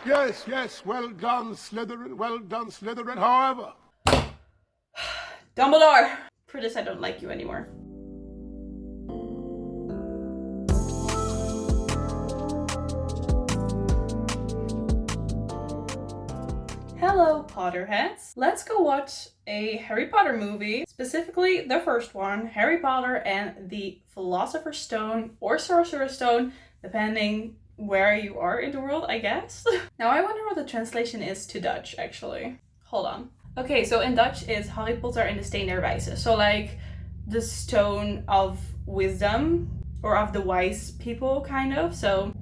Yes, yes, well done, Slytherin, well done, Slytherin, however. Dumbledore! For this, I don't like you anymore. Hello, Potterheads. Let's go watch a Harry Potter movie, specifically the first one, Harry Potter and the Philosopher's Stone or Sorcerer's Stone, depending where you are in the world, I guess. Now, I wonder what the translation is to Dutch, actually. Hold on. Okay, so in Dutch it's Harry Potter and de Steen der Wijze. So like the stone of wisdom or of the wise people, kind of. So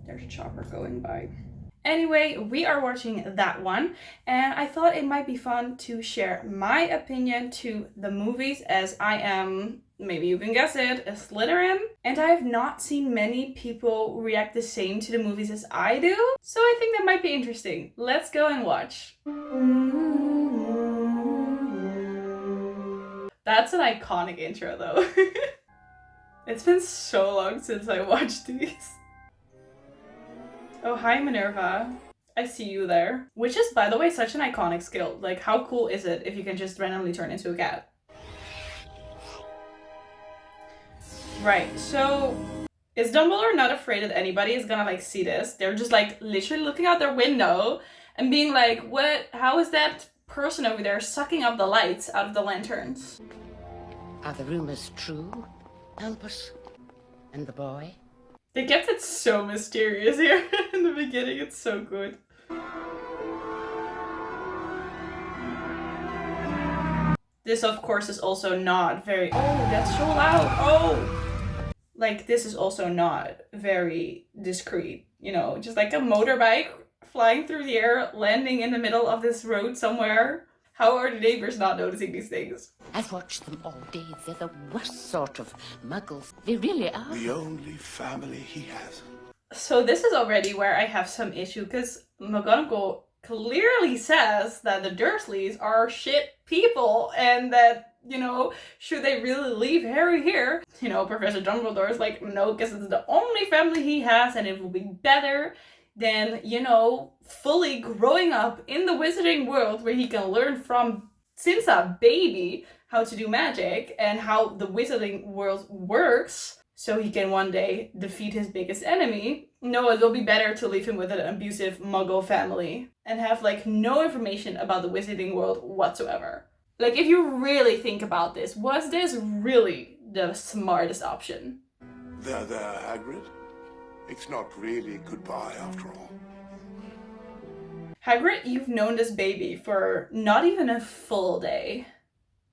there's a chopper going by. Anyway, we are watching that one, and I thought it might be fun to share my opinion to the movies, as I am, maybe you can guess it, a Slytherin, and I have not seen many people react the same to the movies as I do, so I think that might be interesting. Let's go and watch. That's an iconic intro though. It's been so long since I watched these. Oh, hi Minerva. I see you there. Which is, by the way, such an iconic skill. Like, how cool is it if you can just randomly turn into a cat? Right, so is Dumbledore not afraid that anybody is gonna like see this? They're just like literally looking out their window and being like, what? How is that person over there sucking up the lights out of the lanterns? Are the rumors true? Albus and the boy? They kept it so mysterious here in the beginning. It's so good. This, of course, is also not very... Oh, that's so loud. Oh! Like, this is also not very discreet. You know, just like a motorbike flying through the air, landing in the middle of this road somewhere. How are the neighbors not noticing these things? I've watched them all day. They're the worst sort of muggles. They really are. The only family he has. So this is already where I have some issue, because McGonagall clearly says that the Dursleys are shit people, and that, you know, should they really leave Harry here? You know, Professor Dumbledore is like, no, because it's the only family he has, and it will be better than, you know, fully growing up in the wizarding world where he can learn from, since a baby, how to do magic and how the wizarding world works, so he can one day defeat his biggest enemy. No, it will be better to leave him with an abusive muggle family and have like no information about the wizarding world whatsoever. Like, if you really think about this, was this really the smartest option? There, Hagrid. It's not really goodbye after all. Hagrid, you've known this baby for not even a full day.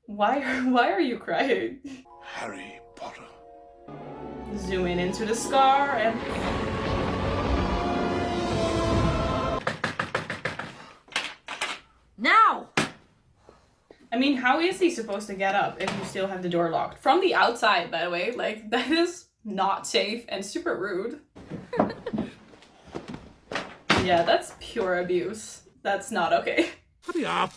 Why are you crying? Harry Potter. Zoom in into the scar and... Now! I mean, how is he supposed to get up if you still have the door locked? From the outside, by the way. Like, that is not safe and super rude. Yeah, that's pure abuse. That's not okay. Hurry up!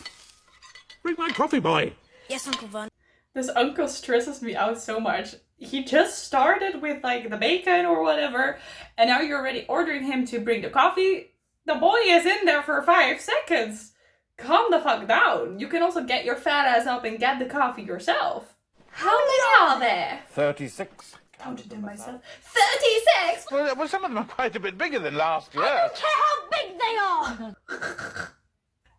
Bring my coffee, boy! Yes, Uncle Von. This uncle stresses me out so much. He just started with like the bacon or whatever, and now you're already ordering him to bring the coffee. The boy is in there for 5 seconds. Calm the fuck down. You can also get your fat ass up and get the coffee yourself. How many are there? 36. Counted them myself. 36! Well, some of them are quite a bit bigger than last year. I don't care how big they are!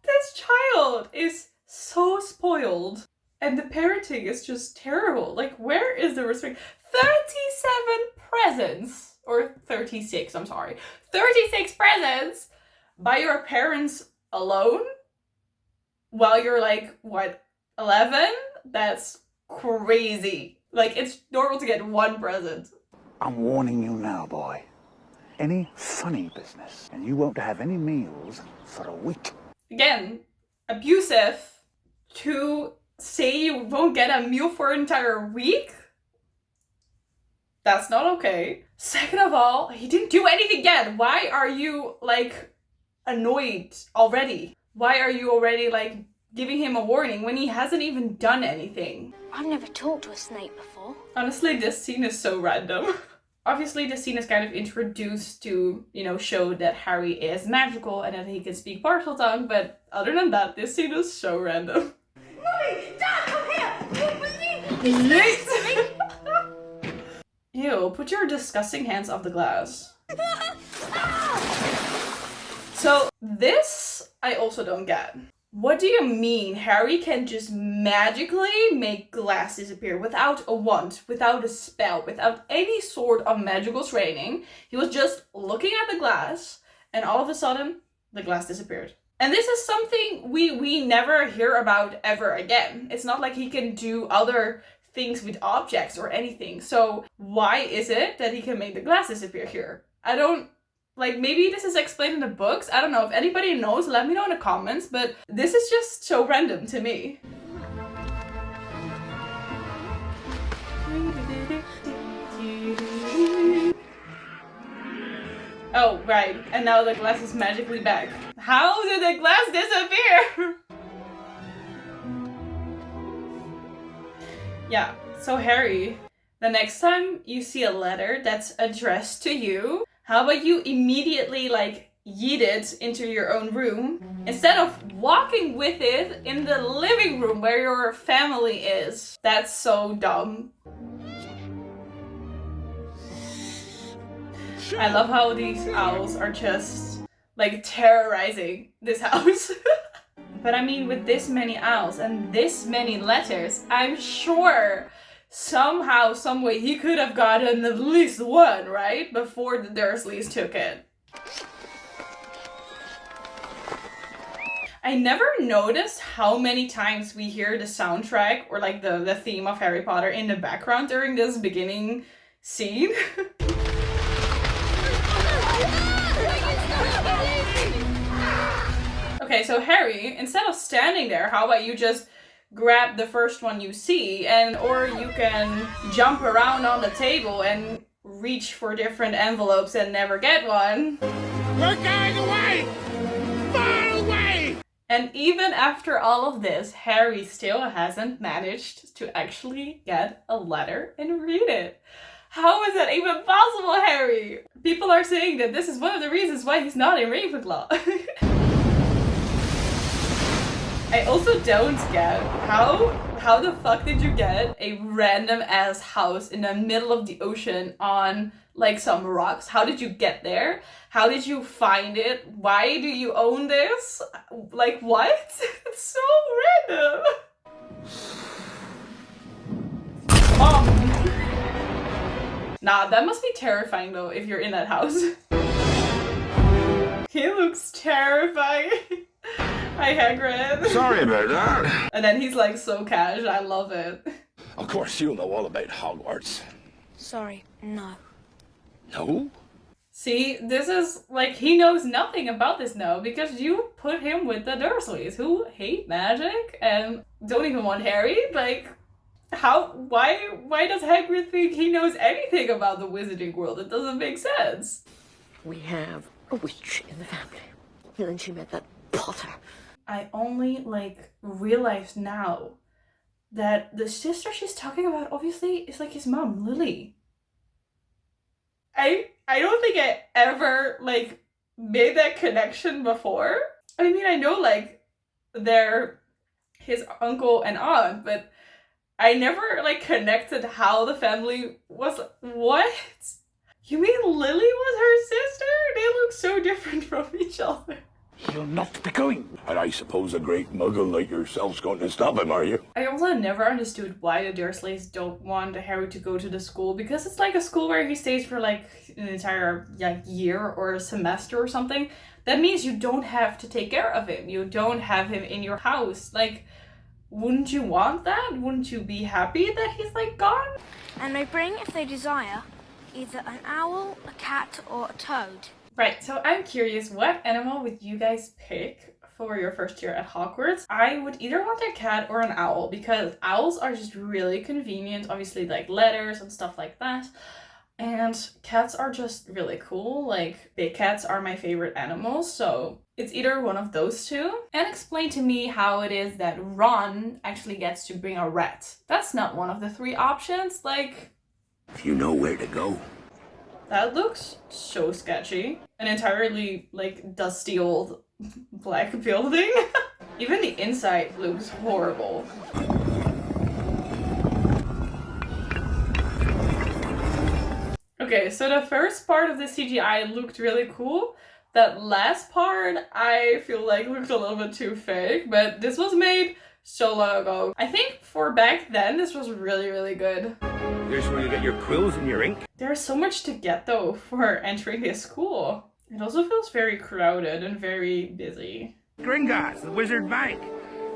This child is so spoiled. And the parenting is just terrible. Like, where is the respect? 37 presents. Or 36, I'm sorry. 36 presents by your parents alone? While you're like, what, 11? That's crazy. Like, it's normal to get 1 present. I'm warning you now, boy. Any funny business, and you won't have any meals for a week. Again, abusive to say you won't get a meal for an entire week? That's not okay. Second of all, he didn't do anything yet. Why are you, like, annoyed already? Why are you already, like, giving him a warning when he hasn't even done anything? I've never talked to a snake before. Honestly, this scene is so random. Obviously, the scene is kind of introduced to, you know, show that Harry is magical and that he can speak partial tongue, but other than that, this scene is so random. Mommy! Dad, come here! You believe this? Ew, put your disgusting hands off the glass. So this I also don't get. What do you mean Harry can just magically make glass disappear without a wand, without a spell, without any sort of magical training? He was just looking at the glass and all of a sudden the glass disappeared. And this is something we never hear about ever again. It's not like he can do other things with objects or anything. So why is it that he can make the glass disappear here? I don't... Like, maybe this is explained in the books. I don't know. If anybody knows, let me know in the comments. But this is just so random to me. Oh, right. And now the glass is magically back. How did the glass disappear? Yeah. So, Harry, the next time you see a letter that's addressed to you, how about you immediately, like, yeet it into your own room instead of walking with it in the living room where your family is? That's so dumb. I love how these owls are just, like, terrorizing this house. But I mean, with this many owls and this many letters, I'm sure somehow, some way, he could have gotten at least one, right? Before the Dursleys took it. I never noticed how many times we hear the soundtrack or like the theme of Harry Potter in the background during this beginning scene. Okay, so Harry, instead of standing there, how about you just grab the first one you see, and or you can jump around on the table and reach for different envelopes and never get one. We're going away! Far away! And even after all of this, Harry still hasn't managed to actually get a letter and read it. How is that even possible, Harry? People are saying that this is one of the reasons why he's not in Ravenclaw. I also don't get how the fuck did you get a random ass house in the middle of the ocean on like some rocks? How did you get there? How did you find it? Why do you own this? Like what? It's so random. Mom. Nah, that must be terrifying though if you're in that house. He looks terrifying. Hi, Hagrid. Sorry about that. And then he's like so cash. I love it. Of course, you'll know all about Hogwarts. Sorry, no. No? See, this is like he knows nothing about this now because you put him with the Dursleys who hate magic and don't even want Harry. Like, why does Hagrid think he knows anything about the wizarding world? It doesn't make sense. We have a witch in the family. And then she met that Potter. I only like realized now that the sister she's talking about obviously is like his mom, Lily. I don't think I ever like made that connection before. I mean, I know like they're his uncle and aunt, but I never like connected how the family was. What? You mean Lily was her sister? They look so different from each other. He'll not be going. And I suppose a great muggle like yourself's going to stop him, are you? I also never understood why the Dursleys don't want Harry to go to the school, because it's like a school where he stays for like an entire year or a semester or something. That means you don't have to take care of him. You don't have him in your house. Like, wouldn't you want that? Wouldn't you be happy that he's like gone? And they bring, if they desire, either an owl, a cat, or a toad. Right, so I'm curious, what animal would you guys pick for your first year at Hogwarts? I would either want a cat or an owl, because owls are just really convenient, obviously like letters and stuff like that. And cats are just really cool, like big cats are my favorite animals, so it's either one of those two. And explain to me how it is that Ron actually gets to bring a rat. That's not one of the three options, like... If you know where to go, That looks so sketchy. An entirely, like, dusty old black building. Even the inside looks horrible. Okay, so the first part of the CGI looked really cool. That last part, I feel like looked a little bit too fake, but this was made so long ago. I think for back then, this was really, really good. Here's where you get your quills and your ink. There's so much to get though for entering this school. It also feels very crowded and very busy. Gringotts, the Wizard Bank.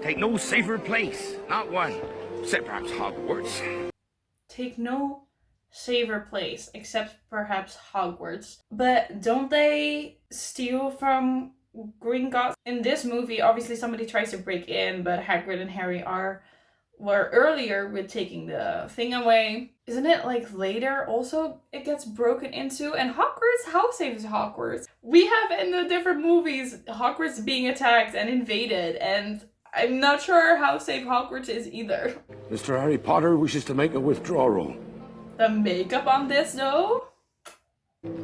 Take no safer place, not one, except perhaps Hogwarts. Take no safer place, except perhaps Hogwarts. But don't they steal from Gringotts? In this movie, obviously somebody tries to break in, but Hagrid and Harry were earlier with taking the thing away. Isn't it like later also it gets broken into? And Hogwarts, how safe is Hogwarts? We have in the different movies Hogwarts being attacked and invaded, and I'm not sure how safe Hogwarts is either. Mr. Harry Potter wishes to make a withdrawal. The makeup on this though?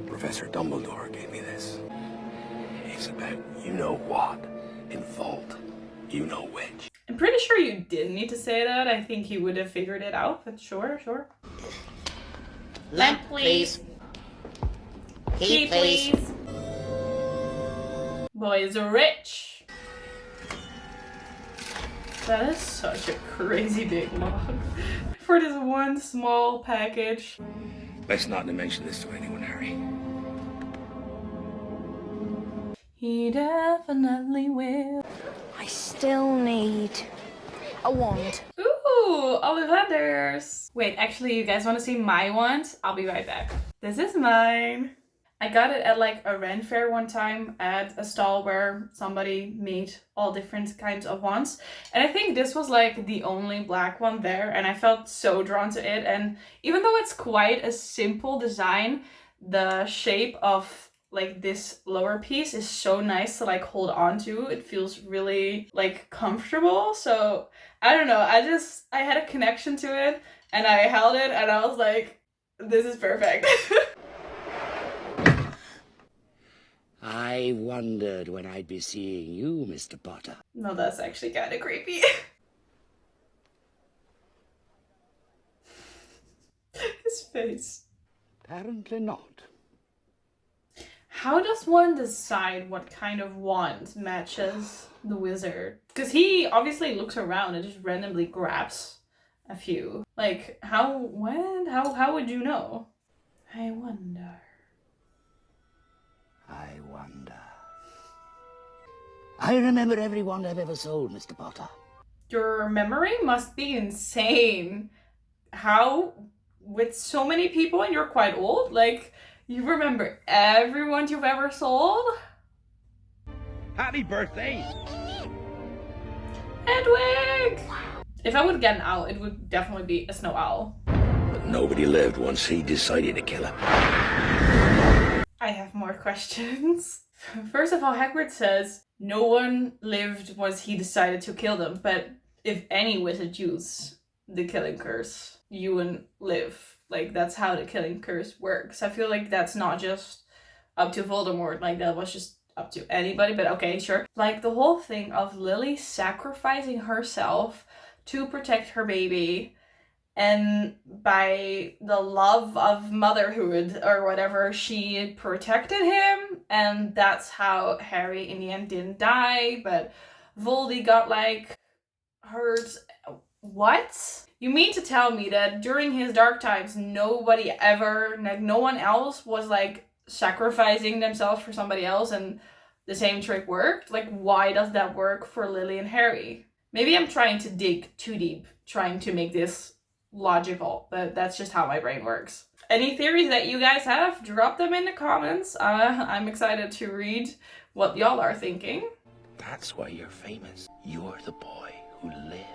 Professor Dumbledore gave me this. It's about you-know-what in Vault, you-know-which. I'm pretty sure you didn't need to say that. I think he would have figured it out, but sure. Lamp, please. Key, please. Boys are rich. That is such a crazy big log for this one small package. Best not to mention this to anyone, Harry. He definitely will. I still need a wand. Ooh, Ollivanders. Wait, actually, you guys want to see my wand? I'll be right back. This is mine. I got it at like a Ren fair one time at a stall where somebody made all different kinds of wands. And I think this was like the only black one there, and I felt so drawn to it. And even though it's quite a simple design, the shape of like this lower piece is so nice to like hold on to. It feels really like comfortable. So I don't know, I had a connection to it and I held it and I was like, this is perfect. I wondered when I'd be seeing you, Mr. Potter. No, that's actually kind of creepy. His face. Apparently not. How does one decide what kind of wand matches the wizard? Because he obviously looks around and just randomly grabs a few. Like, how would you know? I wonder. I remember every wand I've ever sold, Mr. Potter. Your memory must be insane. How, with so many people and you're quite old, like, you remember every wand you've ever sold? Happy birthday! Hedwig! If I would get an owl, it would definitely be a snow owl. But nobody lived once he decided to kill him. I have more questions. First of all, Hagrid says no one lived once he decided to kill them, but if any wizard use the killing curse, you wouldn't live. Like, that's how the killing curse works. I feel like that's not just up to Voldemort, like that was just up to anybody, but okay, sure. Like, the whole thing of Lily sacrificing herself to protect her baby, and by the love of motherhood or whatever, she protected him, and that's how Harry in the end didn't die, but Voldy got like hurt. What? You mean to tell me that during his dark times, nobody ever, like no one else was like sacrificing themselves for somebody else and the same trick worked? Like, why does that work for Lily and Harry? Maybe I'm trying to dig too deep, trying to make this logical, but that's just how my brain works. Any theories that you guys have, drop them in the comments. I'm excited to read what y'all are thinking. That's why you're famous. You're the boy who lived.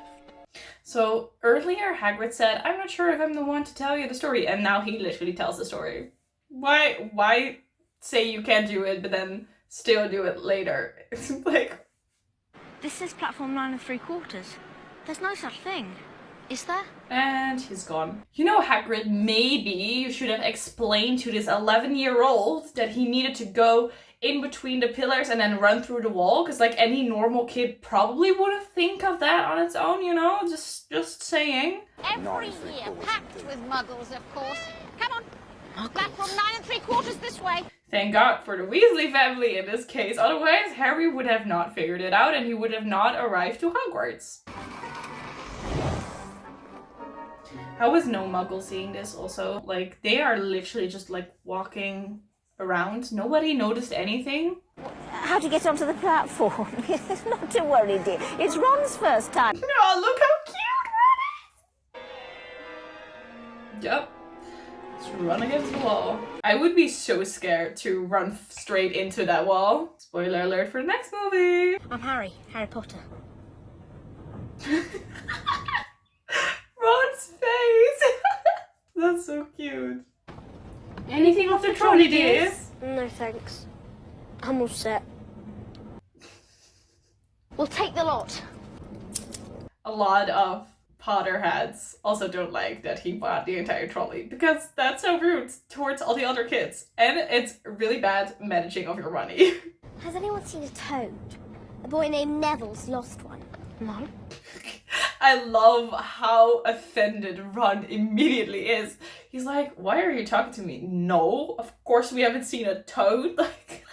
So earlier Hagrid said, I'm not sure if I'm the one to tell you the story, and now he literally tells the story. Why say you can't do it but then still do it later? It's like, This is platform 9 3/4. There's no such thing. Is there? And he's gone. You know, Hagrid, maybe you should have explained to this 11-year-old that he needed to go in between the pillars and then run through the wall, because like any normal kid probably wouldn't think of that on its own, you know? Just saying. Every year, packed with muggles, of course. Come on, platform 9 3/4 this way. Thank God for the Weasley family in this case, otherwise Harry would have not figured it out and he would have not arrived to Hogwarts. How was no muggle seeing this also? Like, they are literally just like walking around. Nobody noticed anything. How to get onto the platform? Not to worry, dear. It's Ron's first time. Oh, look how cute Ron is! Yep. Let's run against the wall. I would be so scared to run straight into that wall. Spoiler alert for the next movie. I'm Harry Potter. Ron's face! That's so cute. Anything off the trolley, dears? No thanks. I'm all set. We'll take the lot. A lot of Potterheads also don't like that he bought the entire trolley, because that's so rude towards all the other kids. And it's really bad managing of your money. Has anyone seen a toad? A boy named Neville's lost one. No. I love how offended Ron immediately is. He's like, why are you talking to me? No, of course we haven't seen a toad. Like,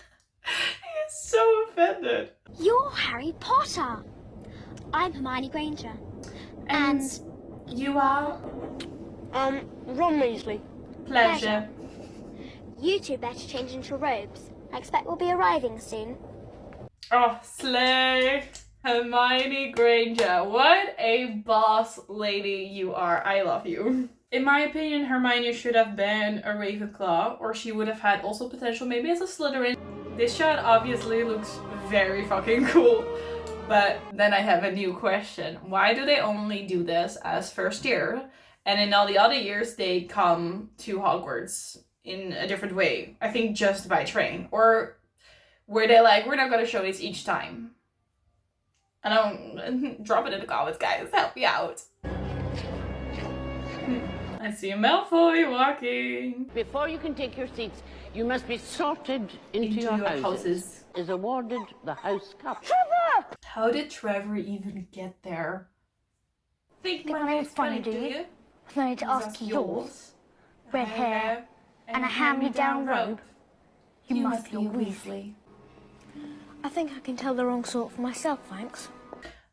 he is so offended. You're Harry Potter. I'm Hermione Granger. And you are? Ron Weasley. Pleasure. You two better change into robes. I expect we'll be arriving soon. Oh, slay. Hermione Granger, what a boss lady you are. I love you. In my opinion, Hermione should have been a Ravenclaw, or she would have had also potential maybe as a Slytherin. This shot obviously looks very fucking cool, but then I have a new question. Why do they only do this as first year, and in all the other years they come to Hogwarts in a different way? I think just by train, or were they like, we're not gonna show this each time? I don't drop it in the comments, guys. Help me out. I see Malfoy walking. Before you can take your seats, you must be sorted into your houses. Is awarded the house cup. Trevor! How did Trevor even get there? Think my name's funny, do you? No need to ask yours. Red hair and a hand-me-down robe. You must be a Weasley. I think I can tell the wrong sort for myself, thanks.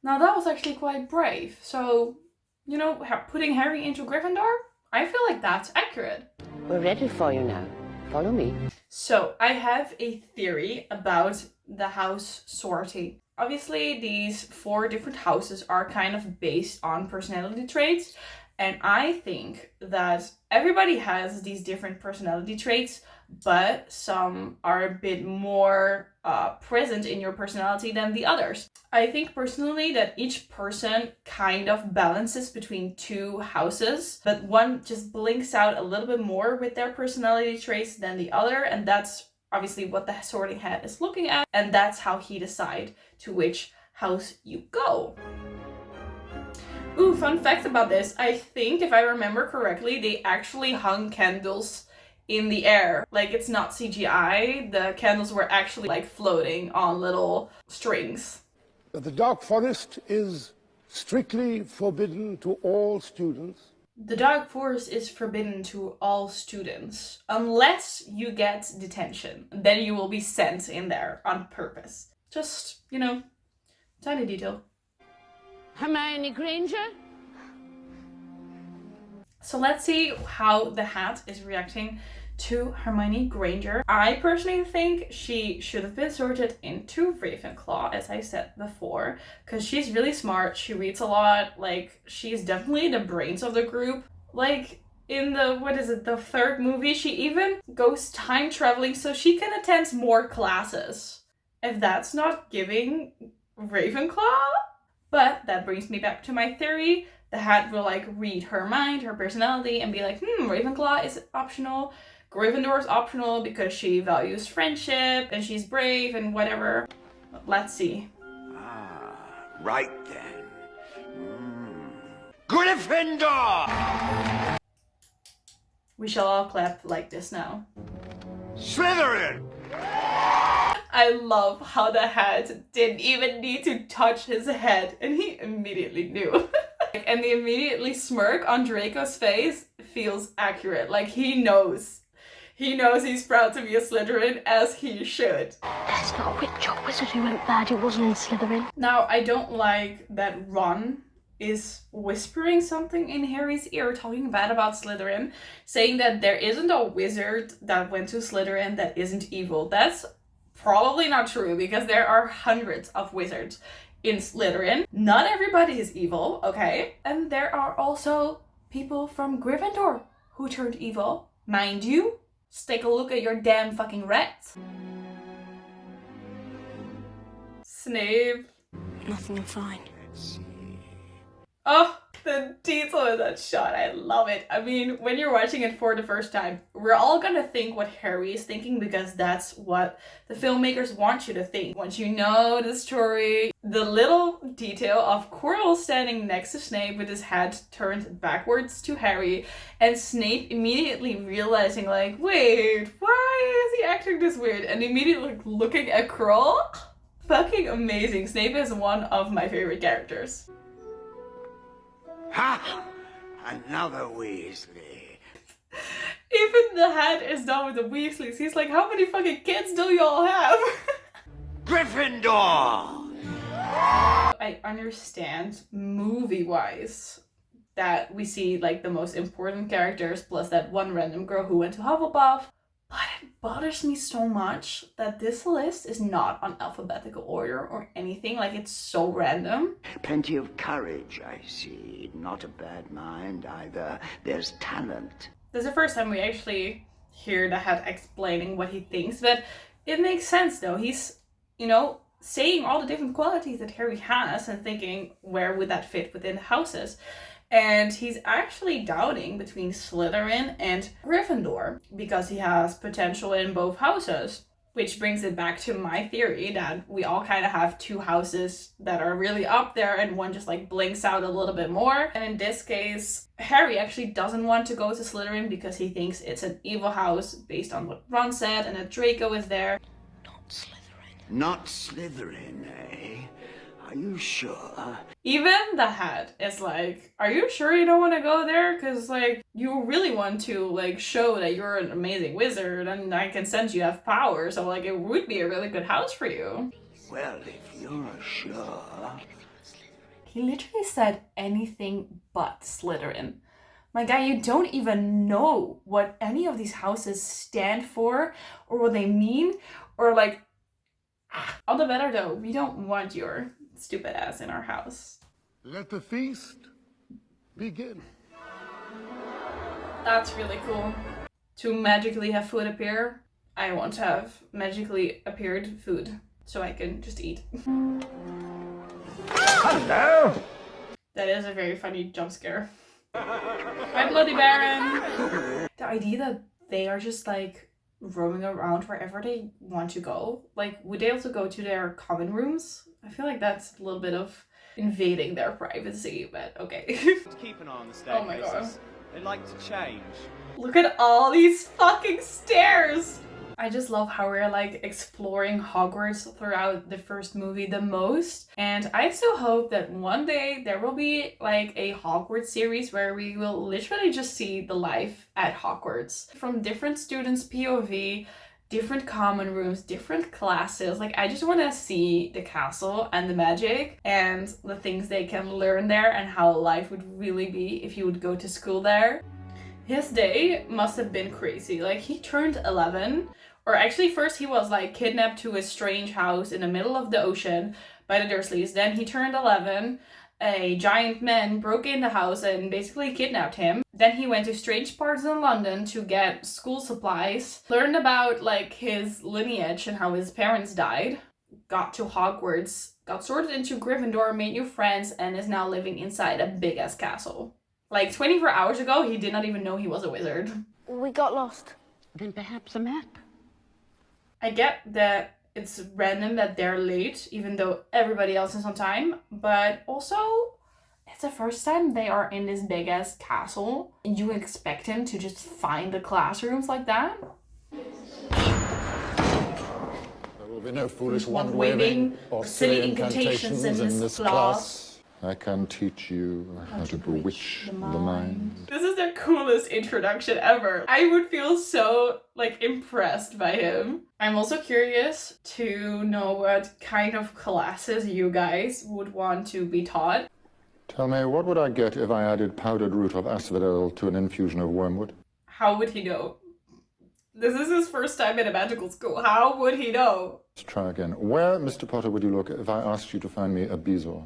Now that was actually quite brave. So, you know, putting Harry into Gryffindor? I feel like that's accurate. We're ready for you now. Follow me. So, I have a theory about the house sorting. Obviously, these 4 different houses are kind of based on personality traits. And I think that everybody has these different personality traits, but some are a bit more present in your personality than the others. I think personally that each person kind of balances between 2 houses, but one just blinks out a little bit more with their personality traits than the other, and that's obviously what the sorting hat is looking at, and that's how he decides to which house you go. Ooh, fun fact about this. I think, if I remember correctly, they actually hung candles in the air. Like, it's not CGI. The candles were actually like floating on little strings. The Dark Forest is strictly forbidden to all students. The Dark Forest is forbidden to all students, unless you get detention. Then you will be sent in there on purpose. Just, you know, tiny detail. Hermione Granger? So let's see how the hat is reacting to Hermione Granger. I personally think she should have been sorted into Ravenclaw, as I said before, because she's really smart, she reads a lot, like, she's definitely the brains of the group. Like, in the, the 3rd movie, she even goes time traveling so she can attend more classes. If that's not giving Ravenclaw? But that brings me back to my theory. The hat will like read her mind, her personality, and be like, Ravenclaw is optional. Gryffindor is optional because she values friendship and she's brave and whatever. Let's see. Ah, right then. Gryffindor! We shall all clap like this now. Slytherin! I love how the hat didn't even need to touch his head and he immediately knew. And the immediately smirk on Draco's face feels accurate. Like he knows. He knows he's proud to be a Slytherin, as he should. That's not a witch or wizard who went bad. It wasn't in Slytherin. Now, I don't like that Ron is whispering something in Harry's ear, talking bad about Slytherin, saying that there isn't a wizard that went to Slytherin that isn't evil. That's probably not true, because there are hundreds of wizards in Slytherin. Not everybody is evil, okay? And there are also people from Gryffindor who turned evil. Mind you, just take a look at your damn fucking rats. Snape. Nothing, I'm fine. Oh, the detail in that shot, I love it. I mean, when you're watching it for the first time, we're all gonna think what Harry is thinking because that's what the filmmakers want you to think. Once you know the story, the little detail of Quirrell standing next to Snape with his head turned backwards to Harry, and Snape immediately realizing like, wait, why is he acting this weird? And immediately looking at Quirrell, fucking amazing. Snape is one of my favorite characters. Ha! Another Weasley. Even the hat is done with the Weasleys. He's like, how many fucking kids do you all have? Gryffindor! I understand movie-wise that we see like the most important characters plus that one random girl who went to Hufflepuff. But it bothers me so much that this list is not on alphabetical order or anything. Like, it's so random. Plenty of courage, I see. Not a bad mind either. There's talent. This is the first time we actually hear the hat explaining what he thinks, but it makes sense though. He's, you know, saying all the different qualities that Harry has and thinking where would that fit within the houses. And he's actually doubting between Slytherin and Gryffindor because he has potential in both houses. Which brings it back to my theory that we all kind of have two houses that are really up there and one just like blinks out a little bit more. And in this case, Harry actually doesn't want to go to Slytherin because he thinks it's an evil house based on what Ron said and that Draco is there. Not Slytherin. Not Slytherin, eh? Are you sure? Even the hat is like, are you sure you don't want to go there? Because, like, you really want to, like, show that you're an amazing wizard and I can sense you have power. So, like, it would be a really good house for you. Well, if you're sure... He literally said anything but Slytherin. My guy, you don't even know what any of these houses stand for or what they mean. Or, like, on the better though, we don't want your stupid ass in our house. Let the feast begin. That's really cool. To magically have food appear, I want to have magically appeared food so I can just eat. Hello! That is a very funny jump scare. Hi, Bloody Baron! The idea that they are just like roaming around wherever they want to go. Like, would they also go to their common rooms? I feel like that's a little bit of invading their privacy, but okay. Keep an eye on the staircases. Oh my god. They like to change. Look at all these fucking stairs! I just love how we're like exploring Hogwarts throughout the first movie the most. And I still hope that one day there will be like a Hogwarts series where we will literally just see the life at Hogwarts. From different students' POV, different common rooms, different classes. Like, I just want to see the castle and the magic and the things they can learn there and how life would really be if you would go to school there. His day must have been crazy. Like, he turned 11, or actually first he was like kidnapped to a strange house in the middle of the ocean by the Dursleys. Then he turned 11. A giant man broke in the house and basically kidnapped him. Then he went to strange parts in London to get school supplies, learned about like his lineage and how his parents died, got to Hogwarts, got sorted into Gryffindor, made new friends, and is now living inside a big-ass castle. Like 24 hours ago, he did not even know he was a wizard. We got lost. Then perhaps a map. I get that it's random that they're late, even though everybody else is on time, but also It's the first time they are in this big ass castle and you expect him to just find the classrooms like that? There will be no foolish wand-waving or silly incantations in this class. I can teach you how to bewitch the mind. This is the coolest introduction ever. I would feel so, like, impressed by him. I'm also curious to know what kind of classes you guys would want to be taught. Tell me, what would I get if I added powdered root of asphodel to an infusion of wormwood? How would he know? This is his first time in a magical school. How would he know? Let's try again. Where, Mr. Potter, would you look if I asked you to find me a bezoar?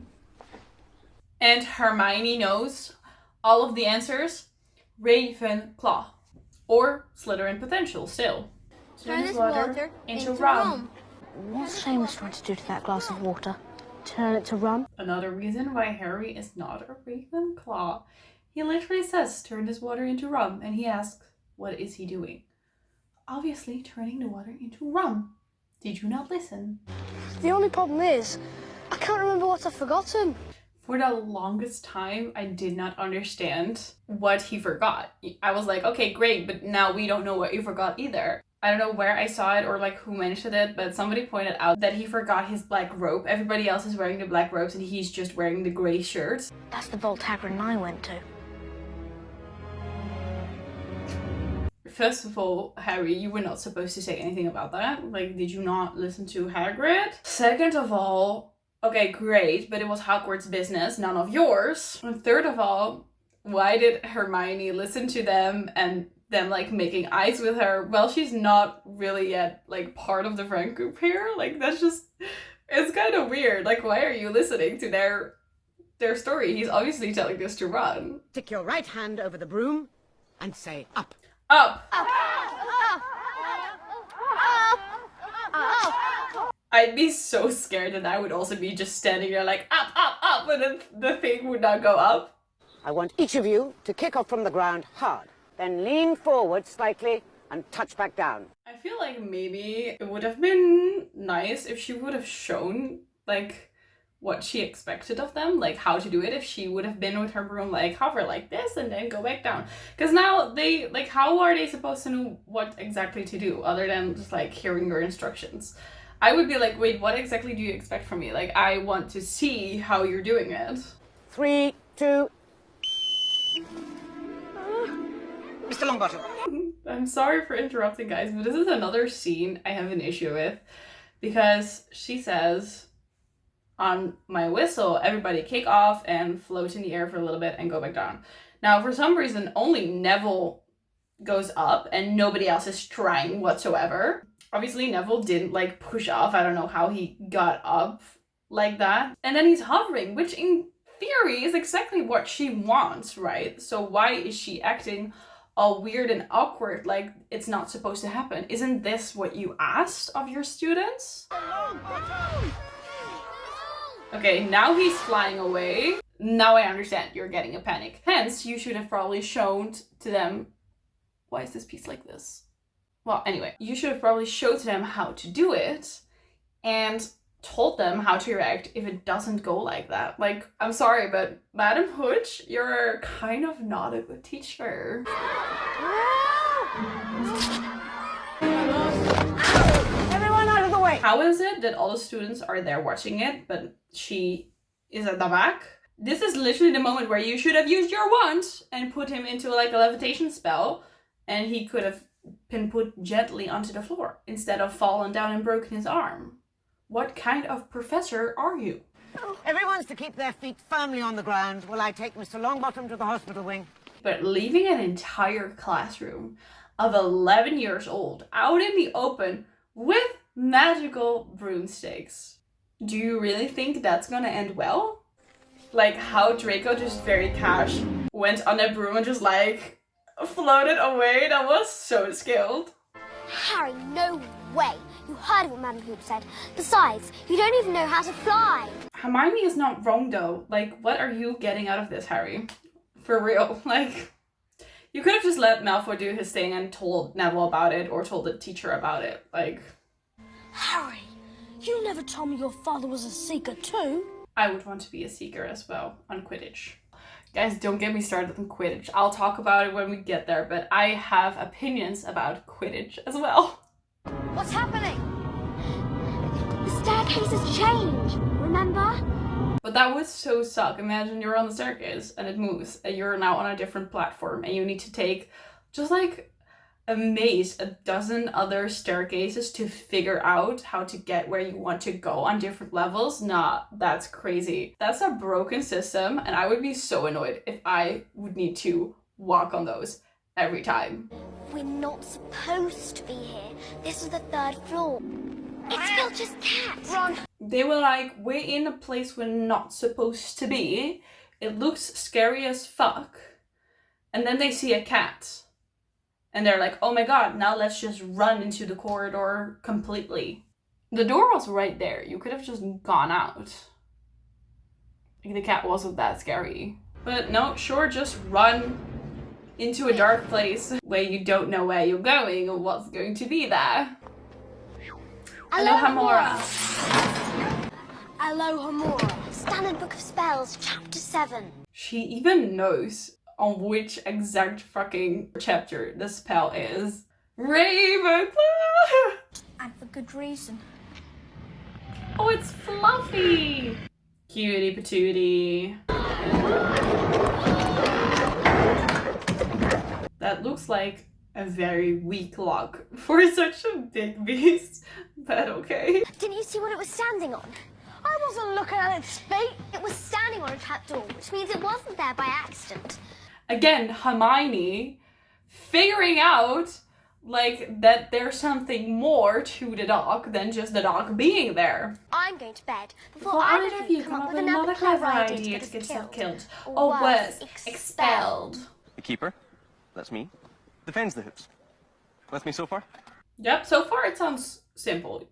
And Hermione knows all of the answers. Ravenclaw. Or Slytherin potential still. Turn this water into rum. What's Seamus trying to do to that glass of water? Turn it to rum? Another reason why Harry is not a Ravenclaw. He literally says, turn this water into rum. And he asks, what is he doing? Obviously turning the water into rum. Did you not listen? The only problem is, I can't remember what I've forgotten. For the longest time, I did not understand what he forgot. I was like, okay, great, but now we don't know what you forgot either. I don't know where I saw it or like who mentioned it, but somebody pointed out that he forgot his black robe. Everybody else is wearing the black robes and he's just wearing the grey shirt. That's the vault Hagrid and I went to. First of all, Harry, you were not supposed to say anything about that. Like, did you not listen to Hagrid? Second of all, okay, great, but it was Hogwarts business, none of yours. And third of all, why did Hermione listen to them and them like making eyes with her? Well, she's not really yet like part of the friend group here. Like, that's just, it's kind of weird. Like, why are you listening to their story? He's obviously telling this to Ron. Stick your right hand over the broom and say up. Up! Up! I'd be so scared that I would also be just standing there like up, up, up, and then the thing would not go up. I want each of you to kick off from the ground hard, then lean forward slightly and touch back down. I feel like maybe it would have been nice if she would have shown like what she expected of them, like how to do it, if she would have been with her broom like hover like this and then go back down. Because now they, like, how are they supposed to know what exactly to do other than just like hearing your instructions? I would be like, wait, what exactly do you expect from me? Like, I want to see how you're doing it. 3, 2... Mr. Longbottom. I'm sorry for interrupting, guys, but this is another scene I have an issue with. Because she says, on my whistle, everybody kick off and float in the air for a little bit and go back down. Now, for some reason, only Neville goes up and nobody else is trying whatsoever. Obviously, Neville didn't like push off. I don't know how he got up like that. And then he's hovering, which in theory is exactly what she wants, right? So why is she acting all weird and awkward like it's not supposed to happen? Isn't this what you asked of your students? Okay, now he's flying away. Now I understand you're getting a panic. Hence, you should have probably shown to them, why is this piece like this? Well, anyway, you should have probably showed them how to do it and told them how to react if it doesn't go like that. Like, I'm sorry, but Madam Hooch, you're kind of not a good teacher. Everyone out of the way! How is it that all the students are there watching it, but she is at the back? This is literally the moment where you should have used your wand and put him into like a levitation spell, and he could have been put gently onto the floor instead of fallen down and broken his arm. What kind of professor are you? Everyone's to keep their feet firmly on the ground while I take Mr. Longbottom to the hospital wing. But leaving an entire classroom of 11 years old out in the open with magical broomsticks, do you really think that's gonna end well? Like how Draco just very cash went on a broom and just like floated away. That was so skilled. Harry, no way. You heard what Madam Hooch said. Besides, you don't even know how to fly. Hermione is not wrong though. Like, what are you getting out of this, Harry? For real. Like, you could have just let Malfoy do his thing and told Neville about it or told the teacher about it. Like, Harry, you never told me your father was a seeker too. I would want to be a Seeker as well on Quidditch. Guys, don't get me started on Quidditch. I'll talk about it when we get there, but I have opinions about Quidditch as well. What's happening? The staircase has changed, remember? But that would so suck. Imagine you're on the staircase and it moves and you're now on a different platform and you need to take just like a maze, a dozen other staircases to figure out how to get where you want to go on different levels. Nah, that's crazy. That's a broken system and I would be so annoyed if I would need to walk on those every time. We're not supposed to be here. This is the 3rd floor. It's Filch's cat. Run. They were like, we're in a place we're not supposed to be. It looks scary as fuck. And then they see a cat. And they're like, oh my god, now let's just run into the corridor completely. The door was right there. You could have just gone out. Like, the cat wasn't that scary. But no, sure, just run into a dark place where you don't know where you're going or what's going to be there. Alohomora. Alohomora. Standard Book of Spells, Chapter 7. She even knows on which exact fucking chapter the spell is. Ravenclaw! And for good reason. Oh, it's Fluffy! Cutie patootie. That looks like a very weak lock for such a big beast, but okay. Didn't you see what it was standing on? I wasn't looking at its feet. It was standing on a trapdoor, which means it wasn't there by accident. Again, Hermione figuring out like that there's something more to the dog than just the dog being there. I'm going to bed before either of you come up with another clever idea to get yourself killed. Or worse, expelled. The keeper? That's me. Defends the hoops. With me so far? Yep, so far it sounds simple.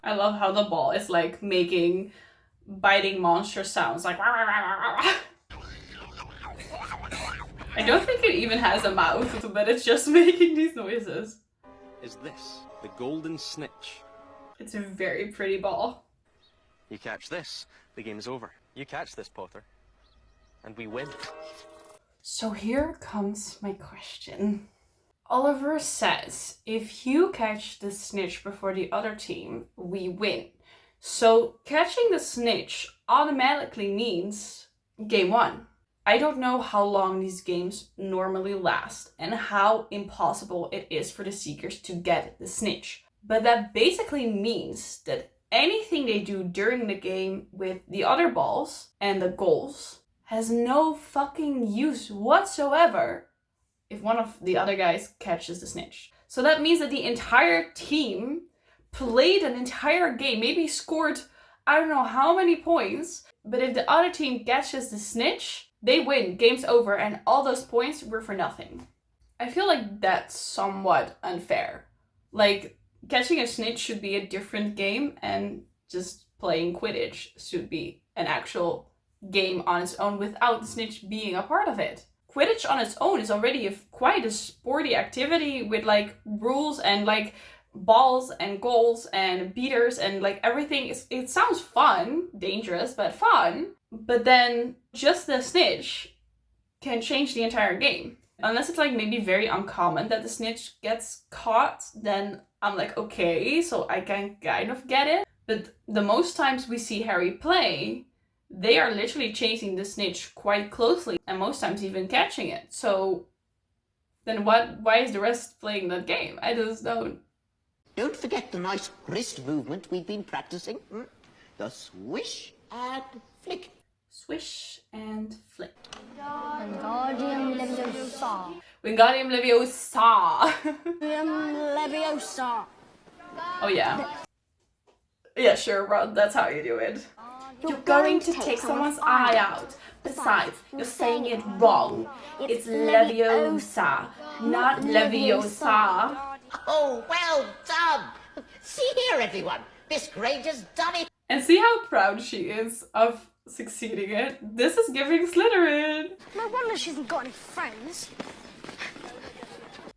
I love how the ball is like making biting monster sounds like. I don't think it even has a mouth, but it's just making these noises. Is this the golden snitch? It's a very pretty ball. You catch this, the game's over. You catch this, Potter, and we win. So here comes my question. Oliver says, if you catch the snitch before the other team, we win. So catching the snitch automatically means game 1. I don't know how long these games normally last and how impossible it is for the Seekers to get the snitch. But that basically means that anything they do during the game with the other balls and the goals has no fucking use whatsoever if one of the other guys catches the snitch. So that means that the entire team played an entire game, maybe scored I don't know how many points, but if the other team catches the snitch, they win, game's over, and all those points were for nothing. I feel like that's somewhat unfair. Like, catching a snitch should be a different game, and just playing Quidditch should be an actual game on its own without the snitch being a part of it. Quidditch on its own is already quite a sporty activity with like rules and like balls and goals and beaters and like everything. It sounds fun, dangerous, but fun. But then just the snitch can change the entire game. Unless it's like maybe very uncommon that the snitch gets caught, then I'm like, okay, so I can kind of get it. But the most times we see Harry play, they are literally chasing the snitch quite closely and most times even catching it. So then why is the rest playing that game? I just don't. Don't forget the nice wrist movement we've been practicing. The swish and flick. Swish and flick. Wingardium Leviosa. Wingardium Leviosa. Leviosa. Oh yeah. Yeah, sure, Ron, that's how you do it. You're going to take someone's eye out. Besides, you're saying it wrong. It's Leviosa, not Leviosa. Oh, well done! See here, everyone. Miss Granger's done it. And see how proud she is of succeeding it? This is giving Slytherin. No wonder she hasn't got any friends.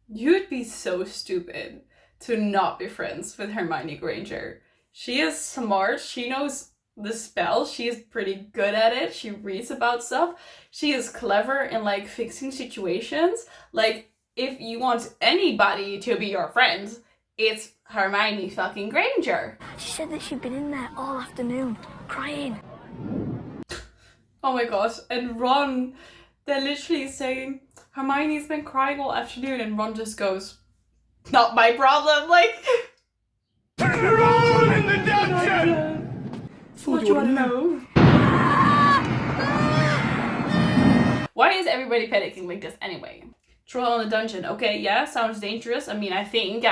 You'd be so stupid to not be friends with Hermione Granger. She is smart. She knows the spells. She is pretty good at it. She reads about stuff. She is clever in like fixing situations. Like if you want anybody to be your friend, it's Hermione fucking Granger. She said that she'd been in there all afternoon, crying. Oh my gosh. And Ron, they're literally saying, Hermione's been crying all afternoon, and Ron just goes, not my problem, like... Turn her on in the dungeon! What do you want to know? Why is everybody panicking like this anyway? Troll in the dungeon. Okay, yeah, sounds dangerous. I mean, I think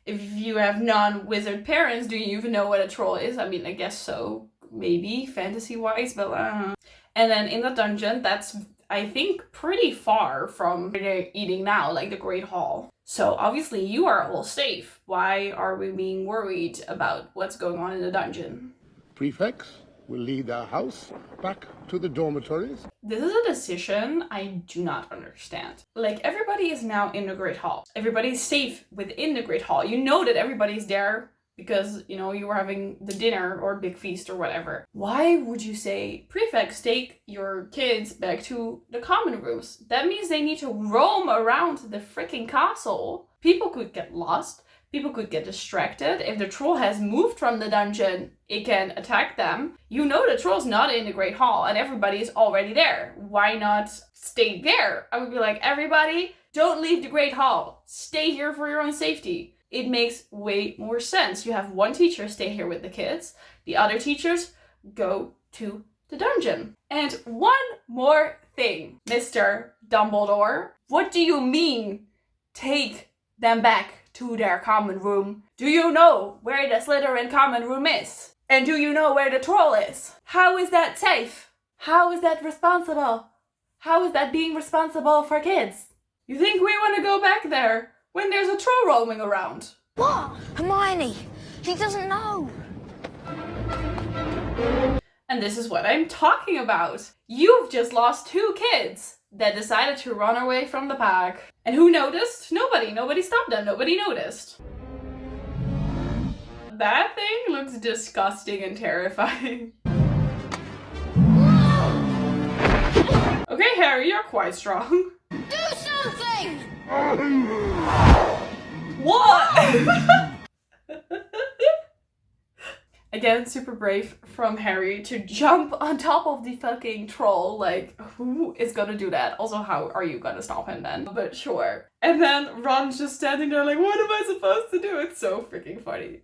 if you have non-wizard parents, do you even know what a troll is? I mean, I guess so. Maybe, fantasy-wise, but And then in the dungeon, that's, I think, pretty far from where they're eating now, like the Great Hall. So obviously you are all safe. Why are we being worried about what's going on in the dungeon? Prefects will lead our house back to the dormitories. This is a decision I do not understand. Like, everybody is now in the Great Hall. Everybody's safe within the Great Hall. You know that everybody's there because, you know, you were having the dinner or big feast or whatever. Why would you say, prefects, take your kids back to the common rooms? That means they need to roam around the freaking castle. People could get lost. People could get distracted. If the troll has moved from the dungeon, it can attack them. You know the troll's not in the Great Hall and everybody is already there. Why not stay there? I would be like, everybody, don't leave the Great Hall. Stay here for your own safety. It makes way more sense. You have one teacher stay here with the kids. The other teachers go to the dungeon. And one more thing, Mr. Dumbledore. What do you mean, take them back to their common room? Do you know where the Slytherin common room is? And do you know where the troll is? How is that safe? How is that responsible? How is that being responsible for kids? You think we want to go back there when there's a troll roaming around? What? Hermione, she doesn't know. And this is what I'm talking about. You've just lost 2 kids that decided to run away from the pack. And who noticed? Nobody. Nobody stopped them. Nobody noticed. That thing looks disgusting and terrifying. Okay, Harry, you're quite strong. Do something! What? Again, super brave from Harry to jump on top of the fucking troll. Like, who is gonna do that? Also, how are you gonna stop him then? But sure. And then Ron's just standing there like, what am I supposed to do? It's so freaking funny.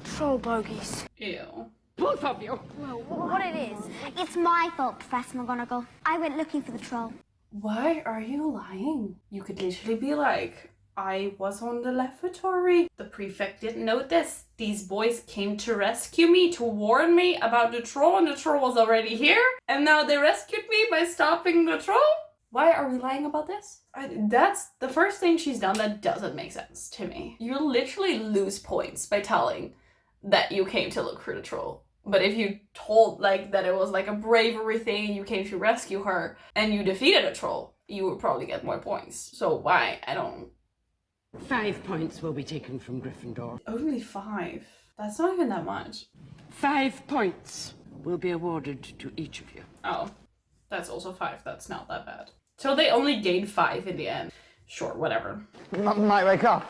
Troll bogies. Ew. Both of you. Well, what it is, it's my fault, Professor McGonagall. I went looking for the troll. Why are you lying? You could literally be like, I was on the lavatory. The prefect didn't notice. These boys came to rescue me, to warn me about the troll, and the troll was already here. And now they rescued me by stopping the troll? Why are we lying about this? That's the first thing she's done that doesn't make sense to me. You literally lose points by telling that you came to look for the troll. But if you told like that it was like a bravery thing, you came to rescue her, and you defeated a troll, you would probably get more points. So why? I don't... 5 points will be taken from Gryffindor. Only 5? That's not even that much. 5 points will be awarded to each of you. Oh, that's also 5. That's not that bad. So they only gained 5 in the end. Sure, whatever. Might wake up.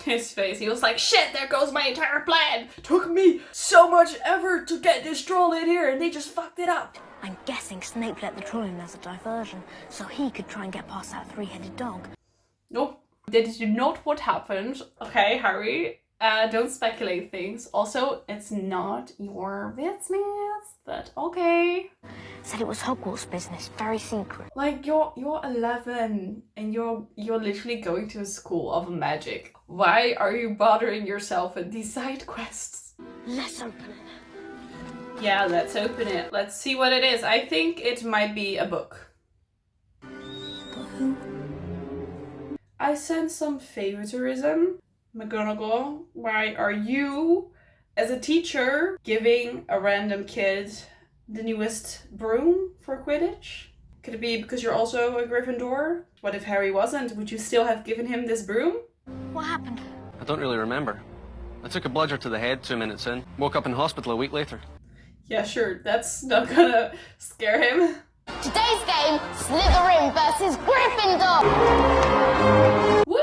His face, he was like, shit, there goes my entire plan. Took me so much effort to get this troll in here and they just fucked it up. I'm guessing Snape let the troll in as a diversion, so he could try and get past that 3-headed dog. Nope. That is not what happened. Okay, Harry, don't speculate things. Also, it's not your business, but okay. Said it was Hogwarts business, very secret. Like, you're 11 and you're literally going to a school of magic. Why are you bothering yourself with these side quests? Let's open it. Yeah, let's open it. Let's see what it is. I think it might be a book. But who? I sense some favoritism. McGonagall, why are you, as a teacher, giving a random kid the newest broom for Quidditch? Could it be because you're also a Gryffindor? What if Harry wasn't? Would you still have given him this broom? What happened? I don't really remember. I took a bludger to the head 2 minutes in. Woke up in hospital a week later. Yeah, sure, that's not gonna scare him. Today's game, Slytherin versus Gryffindor. Woo!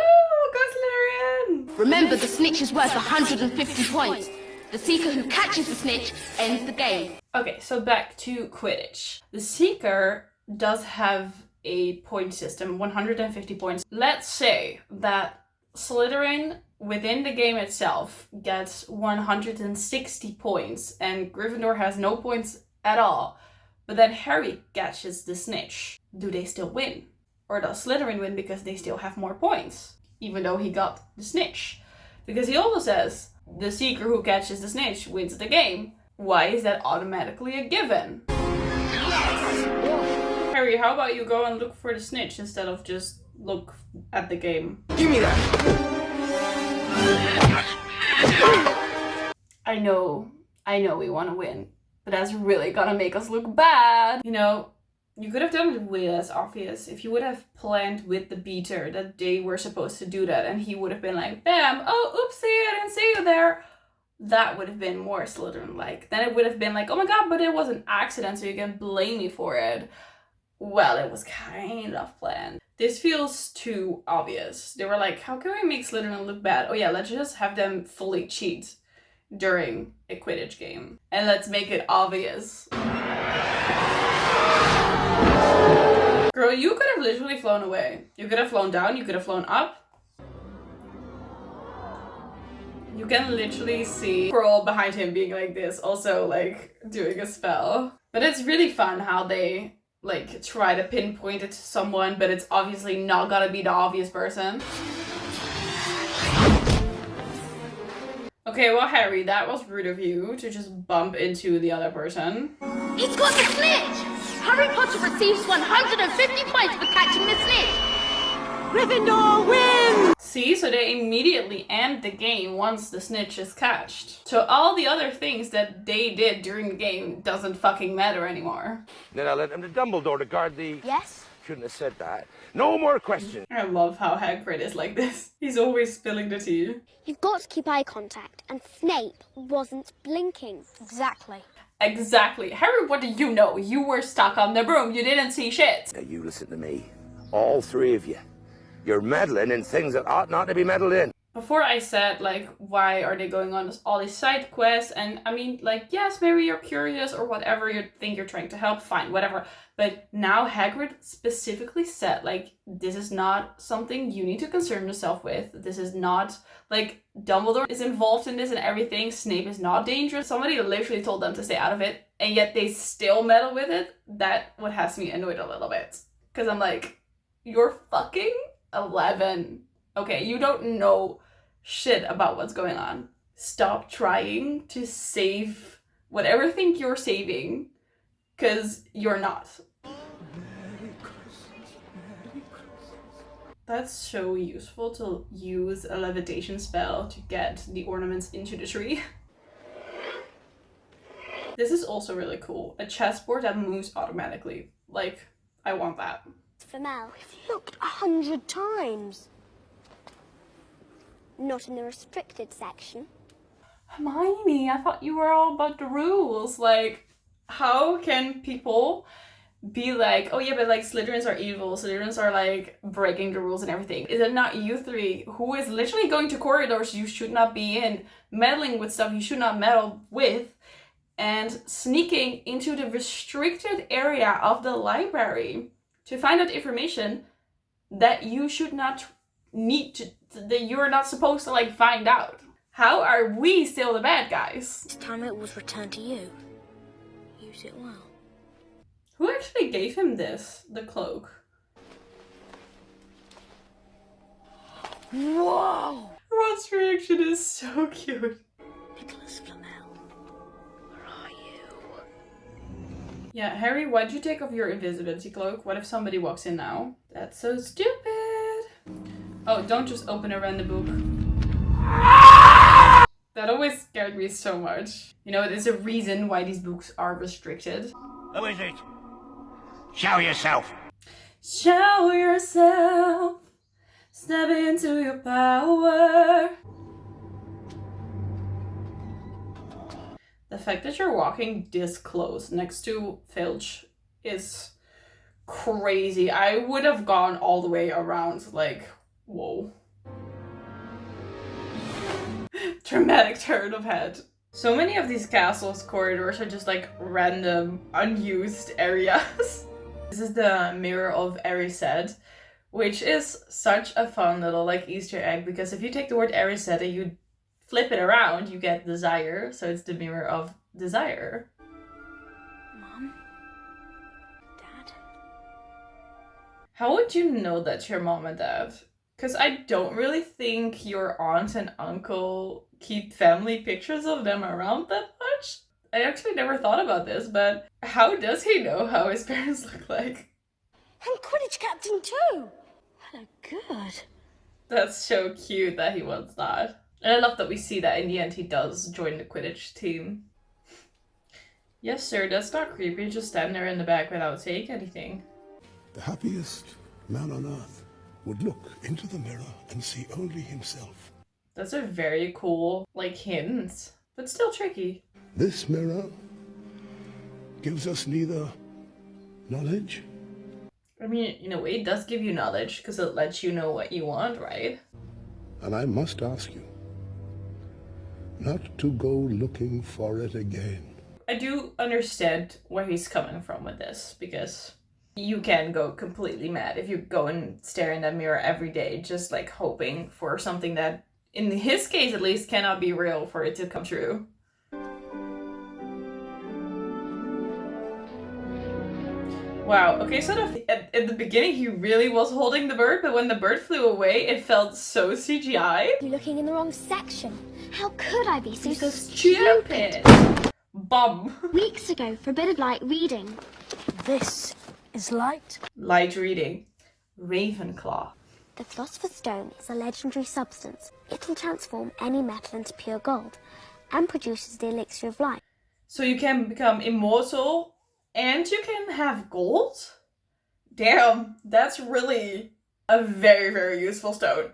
Go Slytherin! Remember, the snitch is worth 150 points. The seeker who catches the snitch ends the game. Okay, so back to Quidditch. The seeker does have a point system, 150 points. Let's say that Slytherin within the game itself gets 160 points and Gryffindor has no points at all. But then Harry catches the snitch. Do they still win? Or does Slytherin win because they still have more points, even though he got the snitch? Because he also says the seeker who catches the snitch wins the game. Why is that automatically a given? Harry, how about you go and look for the snitch instead of just look at the game? Give me that! I know we want to win, but that's really gonna make us look bad. You know, you could have done it way less obvious. If you would have planned with the beater that they were supposed to do that and he would have been like, bam, oh, oopsie, I didn't see you there. That would have been more Slytherin-like. Then it would have been like, oh my god, but it was an accident, so you can blame me for it. Well, it was kind of planned. This feels too obvious. They were like, how can we make Slytherin look bad? Oh yeah, let's just have them fully cheat during a Quidditch game. And let's make it obvious. Girl, you could have literally flown away. You could have flown down, you could have flown up. You can literally see Pearl behind him being like this, also like doing a spell. But it's really fun how they like try to pinpoint it to someone, but it's obviously not gonna be the obvious person. Okay, well Harry, that was rude of you to just bump into the other person. He's got the snitch! Harry Potter receives 150 points for catching the snitch! Gryffindor wins! See, so they immediately end the game once the snitch is catched. So all the other things that they did during the game doesn't fucking matter anymore. Then I let him to Dumbledore to guard the... Yes? Shouldn't have said that. No more questions. I love how Hagrid is like this. He's always spilling the tea. You've got to keep eye contact, and Snape wasn't blinking. Exactly. Exactly. Harry, what do you know? You were stuck on the broom. You didn't see shit. Now you listen to me. All three of you. You're meddling in things that ought not to be meddled in. Before I said, like, why are they going on all these side quests? And I mean, like, yes, maybe you're curious or whatever, you think you're trying to help, fine, whatever. But now Hagrid specifically said, like, this is not something you need to concern yourself with. This is not, like, Dumbledore is involved in this and everything. Snape is not dangerous. Somebody literally told them to stay out of it, and yet they still meddle with it. That what has me annoyed a little bit. Because I'm like, you're fucking 11. Okay, you don't know shit about what's going on. Stop trying to save whatever thing you're saving, because you're not. That's so useful to use a levitation spell to get the ornaments into the tree. This is also really cool. A chessboard that moves automatically. Like, I want that. For Mel, we've looked 100 times. Not in the restricted section. Hermione, I thought you were all about the rules. Like, how can people be like, oh yeah, but like Slytherins are evil, Slytherins are like breaking the rules and everything? Is it not you three who is literally going to corridors you should not be in, meddling with stuff you should not meddle with, and sneaking into the restricted area of the library to find out information that you should not need to, that you're not supposed to like find out? How are we still the bad guys? This time it was returned to you. Use it well. Who actually gave him this, the cloak? Whoa! Ron's reaction is so cute. Nicholas Flamel, where are you? Yeah, Harry, why'd you take off your invisibility cloak? What if somebody walks in now? That's so stupid. Oh, don't just open a random book. That always scared me so much. You know, there's a reason why these books are restricted. Who is it? Show yourself. Show yourself. Step into your power. The fact that you're walking this close next to Filch is crazy. I would have gone all the way around, like, whoa. Dramatic turn of head. So many of these castles corridors are just like random, unused areas. This is the Mirror of Erised, which is such a fun little like Easter egg, because if you take the word Erised and you flip it around, you get desire. So it's the Mirror of Desire. Mom? Dad? How would you know that's your mom and dad? Because I don't really think your aunt and uncle keep family pictures of them around that much. I actually never thought about this, but how does he know how his parents look like? I'm Quidditch captain too! Hello, good. That's so cute that he wants that. And I love that we see that in the end he does join the Quidditch team. Yes, sir, that's not creepy. Just stand there in the back without saying anything. The happiest man on earth would look into the mirror and see only himself. Those are very cool, like, hints, but still tricky. This mirror gives us neither knowledge. I mean, in a way, it does give you knowledge, because it lets you know what you want, right? And I must ask you not to go looking for it again. I do understand where he's coming from with this, because you can go completely mad if you go and stare in that mirror every day, just like hoping for something that, in his case at least, cannot be real for it to come true. Wow, okay, so at the beginning he really was holding the bird, but when the bird flew away, it felt so CGI. You're looking in the wrong section. How could I be so stupid? Bum. Weeks ago, forbidden light reading. This is light. Light reading. Ravenclaw. The Philosopher's Stone is a legendary substance. It can transform any metal into pure gold and produces the elixir of life. So you can become immortal and you can have gold? Damn, that's really a very, very useful stone.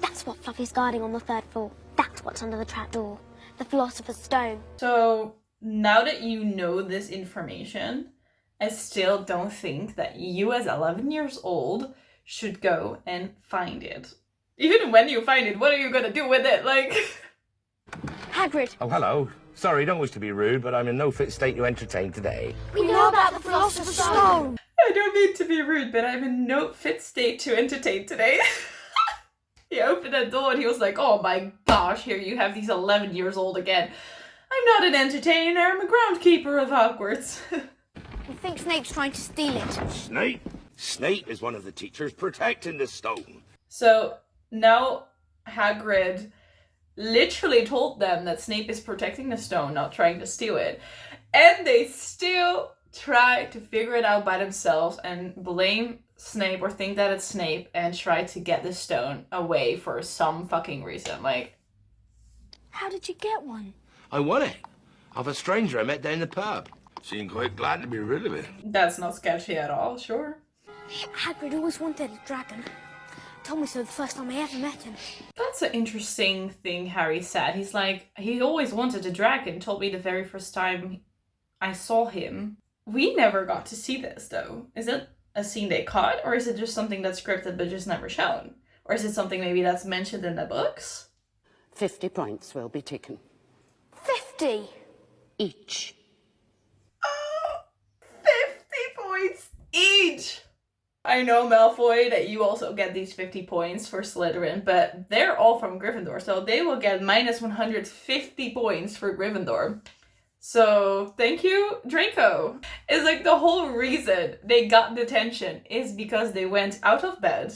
That's what Fluffy's guarding on the 3rd floor. That's what's under the trapdoor. The Philosopher's Stone. So now that you know this information, I still don't think that you as 11 years old should go and find it. Even when you find it, what are you gonna do with it? Like... Hagrid. Oh, hello. Sorry, don't wish to be rude, but I'm in no fit state to entertain today. We know about the Philosopher's Stone. I don't mean to be rude, but I'm in no fit state to entertain today. He opened that door and he was like, oh my gosh, here you have these 11 years old again. I'm not an entertainer, I'm a groundkeeper of Hogwarts. I think Snape's trying to steal it. Snape? Snape is one of the teachers protecting the stone. So now Hagrid literally told them that Snape is protecting the stone, not trying to steal it. And they still try to figure it out by themselves and blame Snape or think that it's Snape and try to get the stone away for some fucking reason. Like, how did you get one? I won it. Of a stranger I met down the pub. Seemed quite glad to be rid of it. That's not sketchy at all, sure. Hagrid always wanted a dragon. Told me so the first time I ever met him. That's an interesting thing Harry said. He's like, he always wanted a dragon. Told me the very first time I saw him. We never got to see this though. Is it a scene they cut, or is it just something that's scripted but just never shown? Or is it something maybe that's mentioned in the books? 50 points will be taken. 50? Each. Oh, 50 points each! I know, Malfoy, that you also get these 50 points for Slytherin, but they're all from Gryffindor, so they will get minus 150 points for Gryffindor. So, thank you, Draco. It's like the whole reason they got detention is because they went out of bed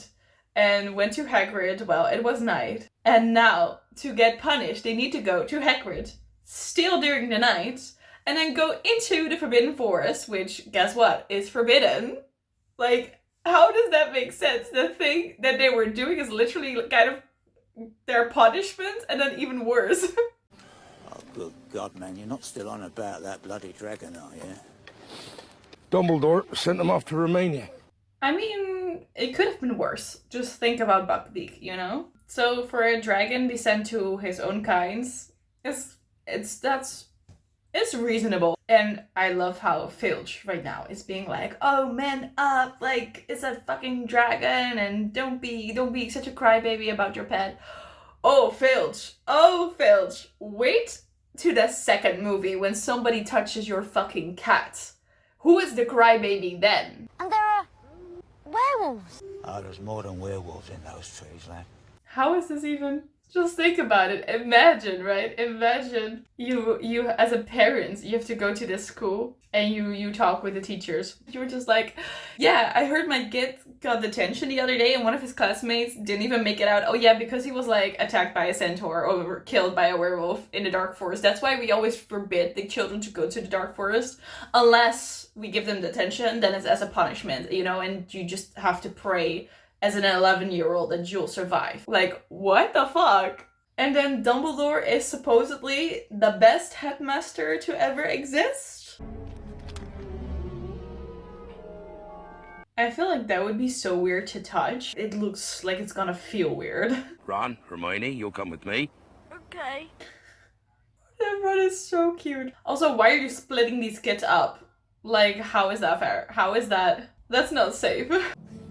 and went to Hagrid while it was night. And now, to get punished, they need to go to Hagrid, still during the night, and then go into the Forbidden Forest, which, guess what, is forbidden. Like, how does that make sense? The thing that they were doing is literally kind of their punishment, and then even worse. Oh, good God, man, you're not still on about that bloody dragon, are you? Dumbledore sent him off to Romania. I mean, it could have been worse. Just think about Buckbeak, you know? So for a dragon be sent to his own kinds, it's reasonable. And I love how Filch right now is being like, oh, man up, like, it's a fucking dragon, and don't be such a crybaby about your pet. Oh, Filch, wait to the second movie when somebody touches your fucking cat. Who is the crybaby then? And there are werewolves. Oh, there's more than werewolves in those trees, lad. How is this even? Just think about it. Imagine, right? Imagine you as a parent, you have to go to this school and you talk with the teachers. You're just like, yeah, I heard my kid got detention the other day and one of his classmates didn't even make it out. Oh yeah, because he was like attacked by a centaur or killed by a werewolf in the dark forest. That's why we always forbid the children to go to the dark forest unless we give them detention, then it's as a punishment, you know, and you just have to pray as an 11-year-old that you'll survive. Like, what the fuck? And then Dumbledore is supposedly the best headmaster to ever exist? I feel like that would be so weird to touch. It looks like it's gonna feel weird. Ron, Hermione, you'll come with me. Okay. Everyone is so cute. Also, why are you splitting these kids up? Like, how is that fair? How is that? That's not safe.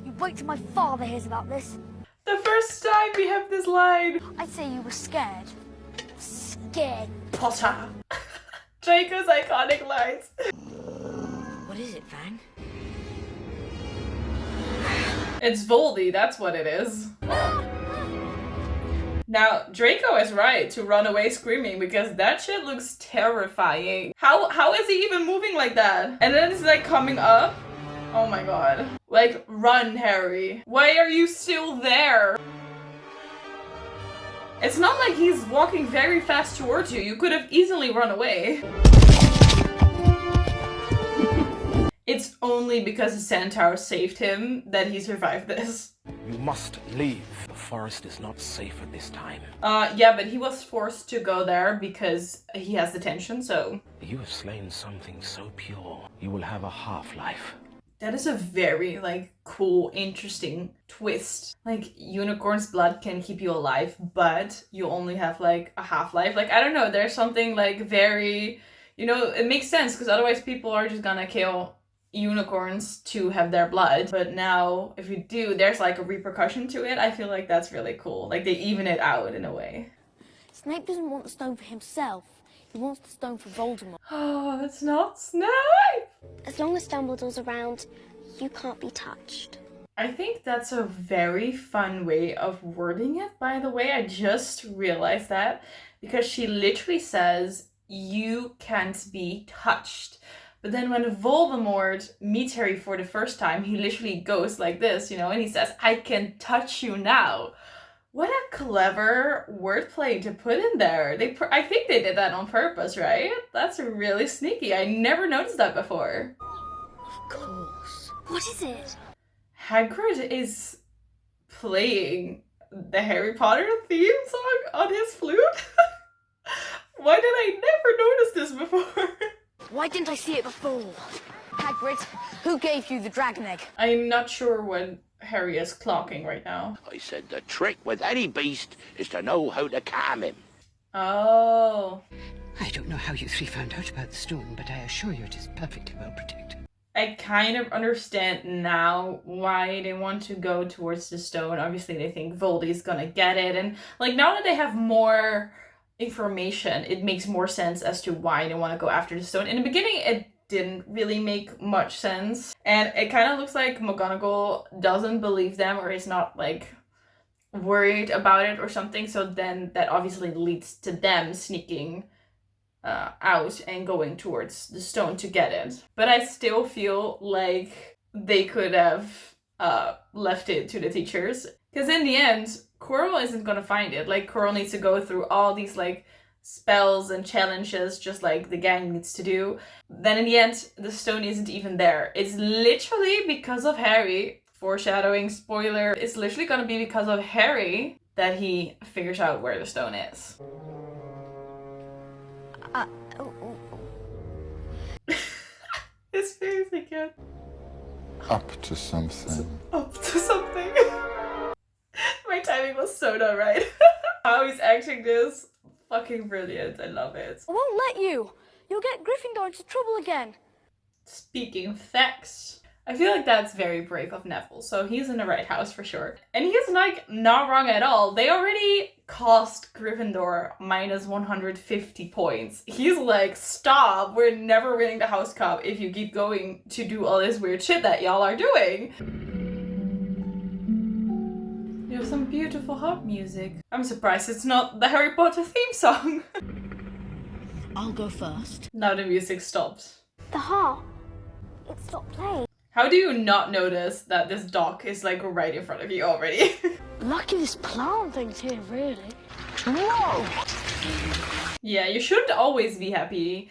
You wait till my father hears about this. The first time we have this line. I'd say you were scared. Scared. Potter. Draco's iconic lines. What is it, Fang? It's Voldy, that's what it is. Now, Draco is right to run away screaming because that shit looks terrifying. How is he even moving like that? And then it's like coming up. Oh my god. Like, run, Harry. Why are you still there? It's not like he's walking very fast towards you. You could have easily run away. It's only because the centaur saved him that he survived this. You must leave. The forest is not safe at this time. Yeah, but he was forced to go there because he has detention, so... You have slain something so pure. You will have a half-life. That is a very, like, cool, interesting twist. Like, unicorn's blood can keep you alive, but you only have, like, a half-life. Like, I don't know, there's something, like, very... You know, it makes sense, because otherwise people are just gonna kill unicorns to have their blood. But now, if you do, there's, like, a repercussion to it. I feel like that's really cool. Like, they even it out in a way. Snape doesn't want the stone for himself. He wants the stone for Voldemort. Oh, it's not Snape! As long as Dumbledore's around, you can't be touched. I think that's a very fun way of wording it, by the way. I just realized that. Because she literally says, you can't be touched. But then when Voldemort meets Harry for the first time, he literally goes like this, you know, and he says, I can touch you now. What a clever wordplay to put in there. I think they did that on purpose, right? That's really sneaky. I never noticed that before. Of course. What is it? Hagrid is playing the Harry Potter theme song on his flute? Why did I never notice this before? Why didn't I see it before? Hagrid, who gave you the dragon egg? I'm not sure what Harry is clocking right now. I said the trick with any beast is to know how to calm him. Oh. I don't know how you three found out about the stone, but I assure you it is perfectly well protected. I kind of understand now why they want to go towards the stone. Obviously, they think Voldy's gonna get it. And, like, now that they have more information, it makes more sense as to why they want to go after the stone. In the beginning, it didn't really make much sense. And it kind of looks like McGonagall doesn't believe them or is not, like, worried about it or something. So then that obviously leads to them sneaking out and going towards the stone to get it. But I still feel like they could have left it to the teachers. Because in the end, Quirrell isn't gonna find it. Like, Quirrell needs to go through all these, like, spells and challenges just like the gang needs to do. Then in the end, the stone isn't even there. It's literally because of Harry, foreshadowing, spoiler, it's literally gonna be because of Harry that he figures out where the stone is. His face again. up to something. Up to something. My timing was so not right. How he's acting this, fucking brilliant. I love it. I won't let you. You'll get Gryffindor into trouble again. Speaking facts. I feel like that's very brave of Neville, so he's in the right house for sure. And he's like not wrong at all. They already cost Gryffindor minus 150 points. He's like, stop, we're never winning the House Cup if you keep going to do all this weird shit that y'all are doing. You have some beautiful harp music. I'm surprised it's not the Harry Potter theme song. I'll go first. Now the music stops. The harp. It stopped playing. How do you not notice that this dock is like right in front of you already? Lucky this plant thing's here, really. Whoa! Yeah, you shouldn't always be happy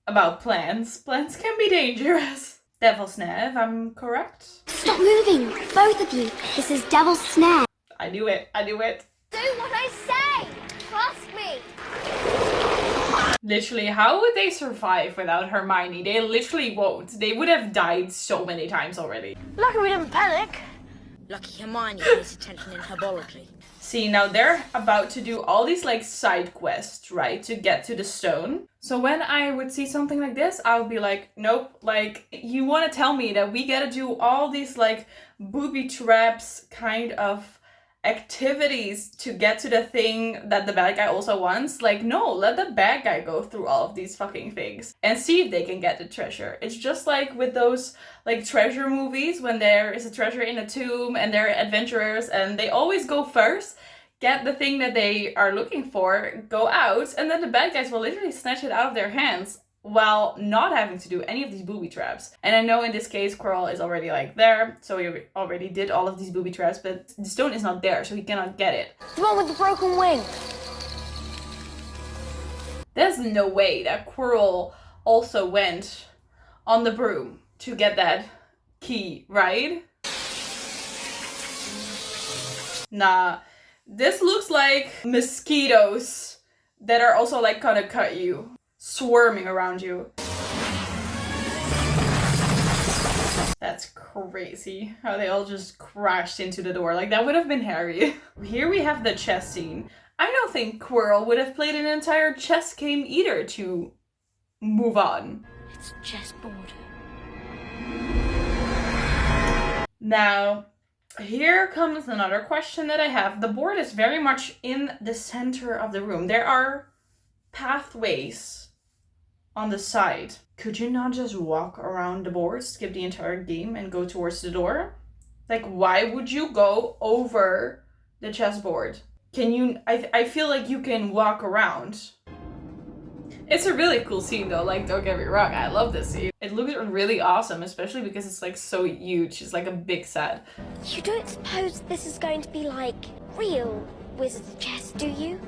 about plants. Plants can be dangerous. Devil's Snare, if I'm correct? Stop moving, both of you. This is Devil's Snare. I knew it, I knew it. Do what I say! Trust me! Literally, how would they survive without Hermione? They literally won't. They would have died so many times already. Lucky we didn't panic. Lucky Hermione pays attention in herbology. See, now they're about to do all these like side quests, right? To get to the stone. So when I would see something like this, I would be like, nope, like you want to tell me that we gotta do all these like booby traps kind of activities to get to the thing that the bad guy also wants? Like, no, let the bad guy go through all of these fucking things and see if they can get the treasure. It's just like with those like treasure movies when there is a treasure in a tomb and they're adventurers and they always go first, get the thing that they are looking for, go out, and then the bad guys will literally snatch it out of their hands while not having to do any of these booby traps. And I know in this case Quirrell is already like there, so he already did all of these booby traps, but the stone is not there, so he cannot get it. The one with the broken wing. There's no way that Quirrell also went on the broom to get that key, right? Nah, this looks like mosquitoes that are also like gonna cut you. Swarming around you. That's crazy how they all just crashed into the door. Like that would have been Harry. Here we have the chess scene. I don't think Quirrell would have played an entire chess game either to move on. It's a chessboard. Now, here comes another question that I have. The board is very much in the center of the room. There are pathways on the side. Could you not just walk around the board, skip the entire game, and go towards the door? Like, why would you go over the chessboard? Can you... I feel like you can walk around. It's a really cool scene though, like, don't get me wrong, I love this scene. It looks really awesome, especially because it's like so huge. It's like a big set. You don't suppose this is going to be like real wizard's chess, do you?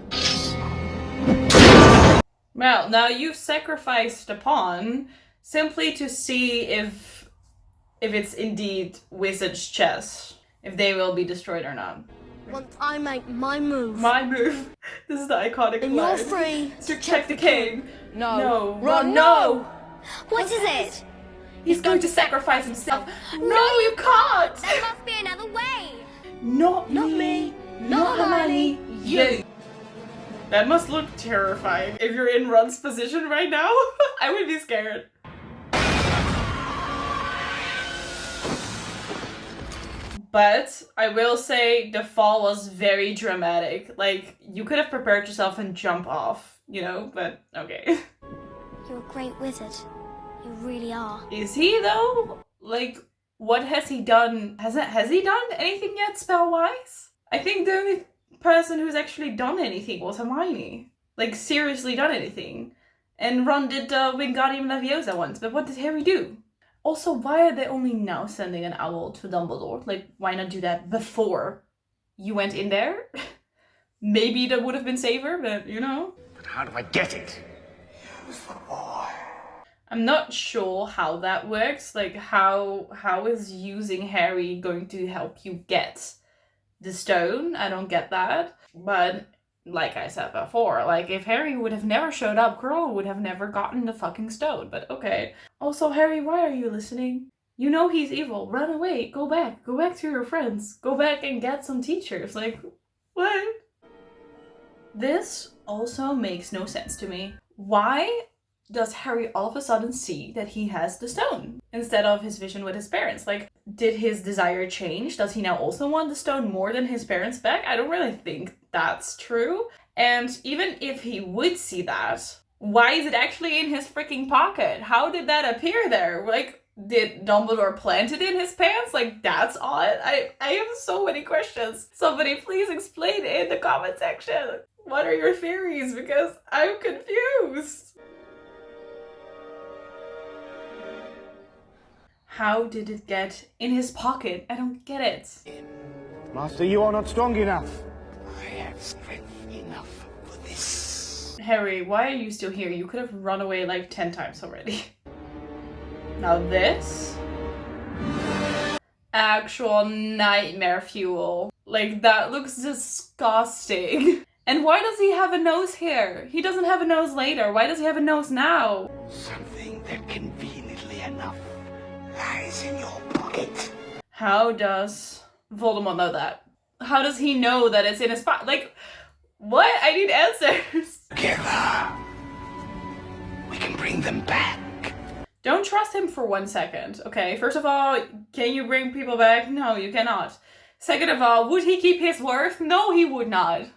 Well, now you've sacrificed a pawn simply to see if it's indeed wizard's chess, if they will be destroyed or not. Once I make my move. My move. This is the iconic And line. you're free to check the king. No. Run, no! What is it? He's going to sacrifice himself. No, you can't! There must be another way. Not me. Not Hermione. You. That must look terrifying. If you're in Ron's position right now, I would be scared. But I will say the fall was very dramatic. Like, you could have prepared yourself and jump off, you know, but okay. You're a great wizard. You really are. Is he though? Like, what has he done? Has he done anything yet spell-wise? I think the only person who's actually done anything was Hermione. Like, seriously done anything. And Ron did Wingardium Leviosa once, but what did Harry do? Also, why are they only now sending an owl to Dumbledore? Like, why not do that before you went in there? Maybe that would have been safer, but you know. But how do I get it? Use the boy. I'm not sure how that works. Like, how is using Harry going to help you get the stone? I don't get that. But like I said before, like if Harry would have never showed up, Quirrell would have never gotten the fucking stone. But okay. Also, Harry, why are you listening? You know he's evil. Run away. Go back. Go back to your friends. Go back and get some teachers. Like, what? This also makes no sense to me. Why does Harry all of a sudden see that he has the stone instead of his vision with his parents? Like, did his desire change? Does he now also want the stone more than his parents back? I don't really think that's true. And even if he would see that, why is it actually in his freaking pocket? How did that appear there? Like, did Dumbledore plant it in his pants? Like, that's odd. I have so many questions. Somebody please explain in the comment section. What are your theories? Because I'm confused. How did it get in his pocket? I don't get it. Master, you are not strong enough. I have strength enough for this. Harry, why are you still here? You could have run away like 10 times already. Now this? Actual nightmare fuel. Like, that looks disgusting. And why does he have a nose here? He doesn't have a nose later. Why does he have a nose now? Something that conveniently enough lies in your pocket. How does Voldemort know that? How does he know that it's in his pocket? Like, what? I need answers. Together, we can bring them back. Don't trust him for 1 second, okay? First of all, can you bring people back? No, you cannot. Second of all, would he keep his word? No, he would not.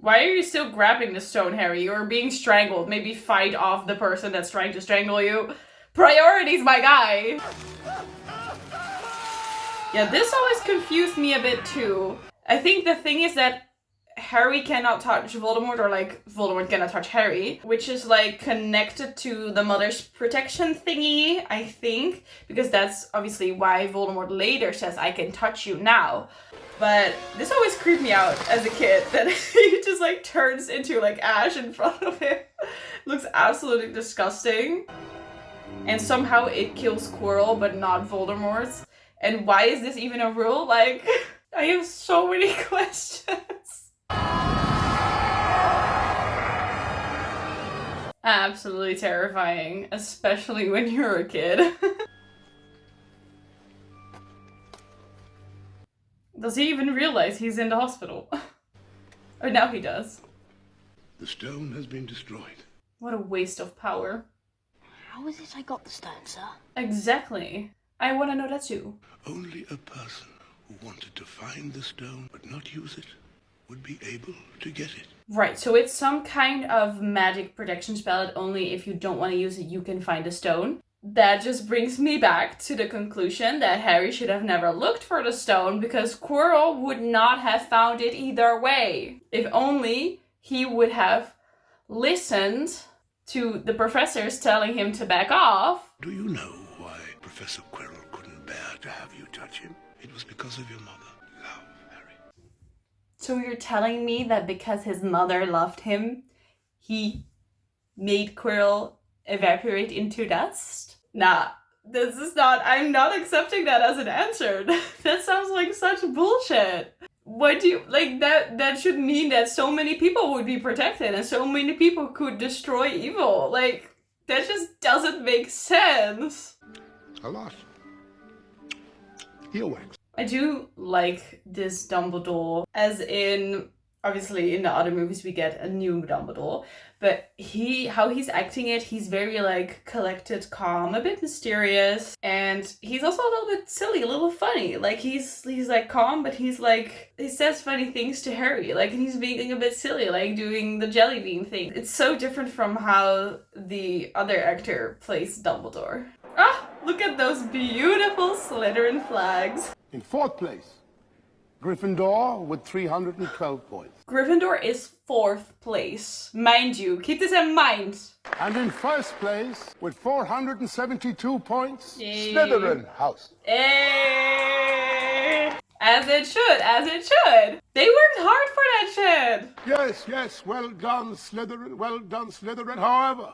Why are you still grabbing the stone, Harry? You're being strangled. Maybe fight off the person that's trying to strangle you. Priorities, my guy! Yeah, this always confused me a bit too. I think the thing is that Harry cannot touch Voldemort, or like Voldemort cannot touch Harry, which is like connected to the mother's protection thingy, I think, because that's obviously why Voldemort later says, I can touch you now. But this always creeped me out as a kid, that he just like turns into like ash in front of him. Looks absolutely disgusting. And somehow it kills Quirrell, but not Voldemort's. And why is this even a rule? Like, I have so many questions. Absolutely terrifying, especially when you're a kid. Does he even realize he's in the hospital? Or now he does. The stone has been destroyed. What a waste of power. How is it I got the stone, sir? Exactly. I want to know that too. Only a person who wanted to find the stone but not use it would be able to get it. Right, so it's some kind of magic protection spell that only if you don't want to use it you can find a stone. That just brings me back to the conclusion that Harry should have never looked for the stone, because Quirrell would not have found it either way. If only he would have listened to the professors telling him to back off. Do you know why Professor Quirrell couldn't bear to have you touch him? It was because of your mother. Love, Harry. So you're telling me that because his mother loved him, he made Quirrell evaporate into dust? Nah, this is not, I'm not accepting that as an answer. That sounds like such bullshit. What do you, like, that should mean that so many people would be protected and so many people could destroy evil. Like, that just doesn't make sense. A lot. Earwax. I do like this Dumbledore, as in, obviously in the other movies we get a new Dumbledore, but how he's acting it, he's very like collected, calm, a bit mysterious, and he's also a little bit silly, a little funny. Like he's like calm, but he's like, he says funny things to Harry, like he's being a bit silly, like doing the jelly bean thing. It's so different from how the other actor plays Dumbledore. Ah, look at those beautiful Slytherin flags. In fourth place, Gryffindor with 312 points. Gryffindor is 4th place. Mind you, keep this in mind. And in first place, with 472 points, Yay. Slytherin house. Hey. As it should, as it should. They worked hard for that shit. Yes, yes, well done, Slytherin, however.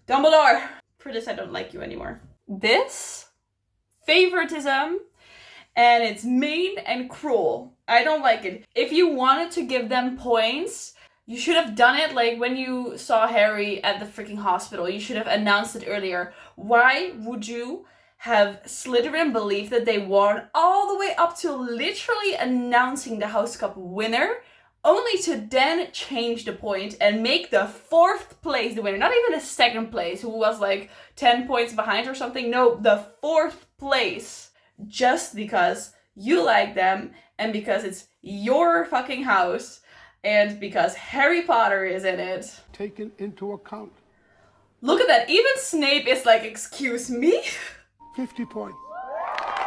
Dumbledore. For this, I don't like you anymore. This favoritism, and it's mean and cruel. I don't like it. If you wanted to give them points, You should have done it like when you saw Harry at the freaking hospital. You should have announced it earlier. Why would you have Slytherin believe that they won all the way up to literally announcing the House Cup winner, only to then change the point and make the 4th place the winner? Not even a 2nd place, who was like 10 points behind or something. No, the 4th place. Just because you like them and because it's your fucking house and because Harry Potter is in it. Taken into account. Look at that. Even Snape is like, excuse me? 50 points.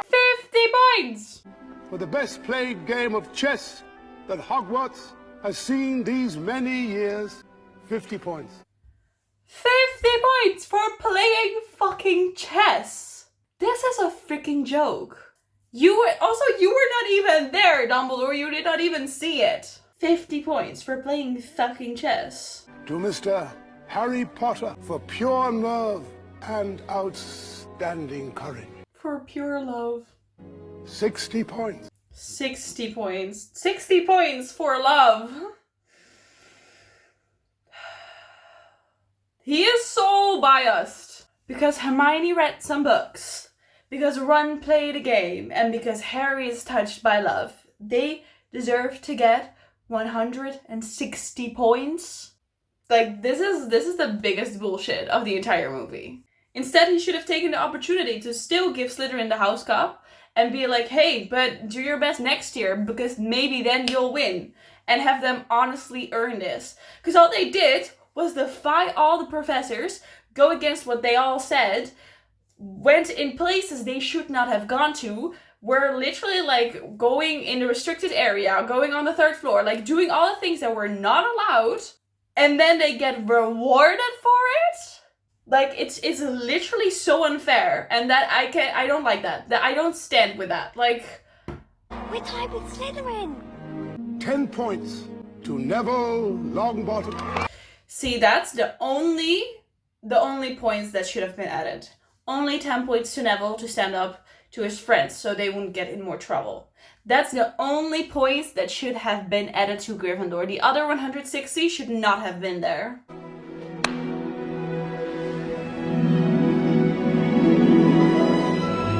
50 points! For the best played game of chess that Hogwarts has seen these many years, 50 points. 50 points for playing fucking chess. This is a freaking joke. You were not even there, Dumbledore. You did not even see it. 50 points for playing fucking chess. To Mr. Harry Potter for pure love and outstanding courage. For pure love. 60 points. 60 points. 60 points for love. He is so biased. Because Hermione read some books. Because Ron played a game. And because Harry is touched by love. They deserve to get 160 points. Like, this is the biggest bullshit of the entire movie. Instead, he should have taken the opportunity to still give Slytherin the House Cup and be like, hey, but do your best next year because maybe then you'll win. And have them honestly earn this. Because all they did was defy all the professors, go against what they all said, went in places they should not have gone to, were literally like going in the restricted area, going on the 3rd floor, like doing all the things that were not allowed, and then they get rewarded for it? Like, it's literally so unfair, and that I don't like that. That I don't stand with that. Like, we're tied with Slytherin. 10 points to Neville Longbottom. See, that's the only points that should have been added. Only 10 points to Neville to stand up to his friends so they wouldn't get in more trouble. That's the only points that should have been added to Gryffindor. The other 160 should not have been there.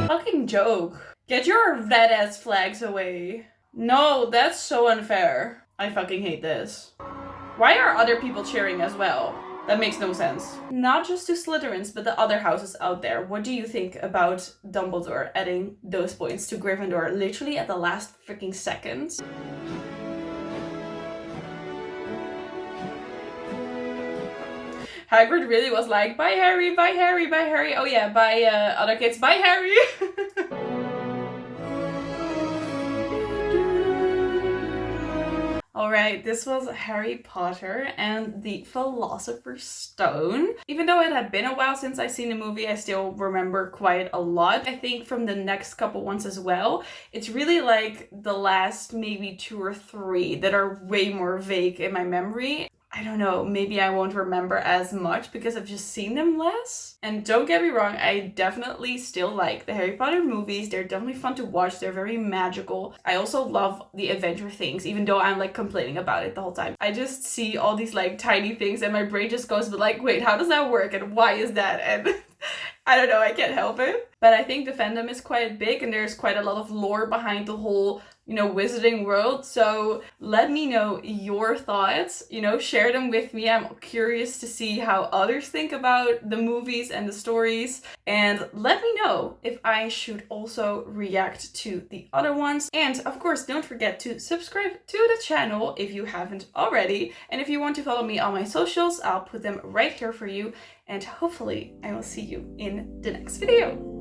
Fucking joke. Get your red ass flags away. No, that's so unfair. I fucking hate this. Why are other people cheering as well? That makes no sense. Not just to Slytherins, but the other houses out there. What do you think about Dumbledore adding those points to Gryffindor literally at the last freaking seconds? Hagrid really was like, bye Harry, bye Harry, bye Harry. Oh yeah, bye other kids, bye Harry. Alright, this was Harry Potter and the Philosopher's Stone. Even though it had been a while since I've seen the movie, I still remember quite a lot. I think from the next couple ones as well. It's really like the last maybe 2 or 3 that are way more vague in my memory. I don't know, maybe I won't remember as much because I've just seen them less. And don't get me wrong, I definitely still like the Harry Potter movies. They're definitely fun to watch. They're very magical. I also love the adventure things, even though I'm like complaining about it the whole time. I just see all these like tiny things and my brain just goes, but like, wait, how does that work? And why is that? And I don't know, I can't help it. But I think the fandom is quite big and there's quite a lot of lore behind the whole, you know, wizarding world. So let me know your thoughts, you know, share them with me. I'm curious to see how others think about the movies and the stories. And let me know if I should also react to the other ones. And of course, don't forget to subscribe to the channel if you haven't already. And if you want to follow me on my socials, I'll put them right here for you. And hopefully I will see you in the next video.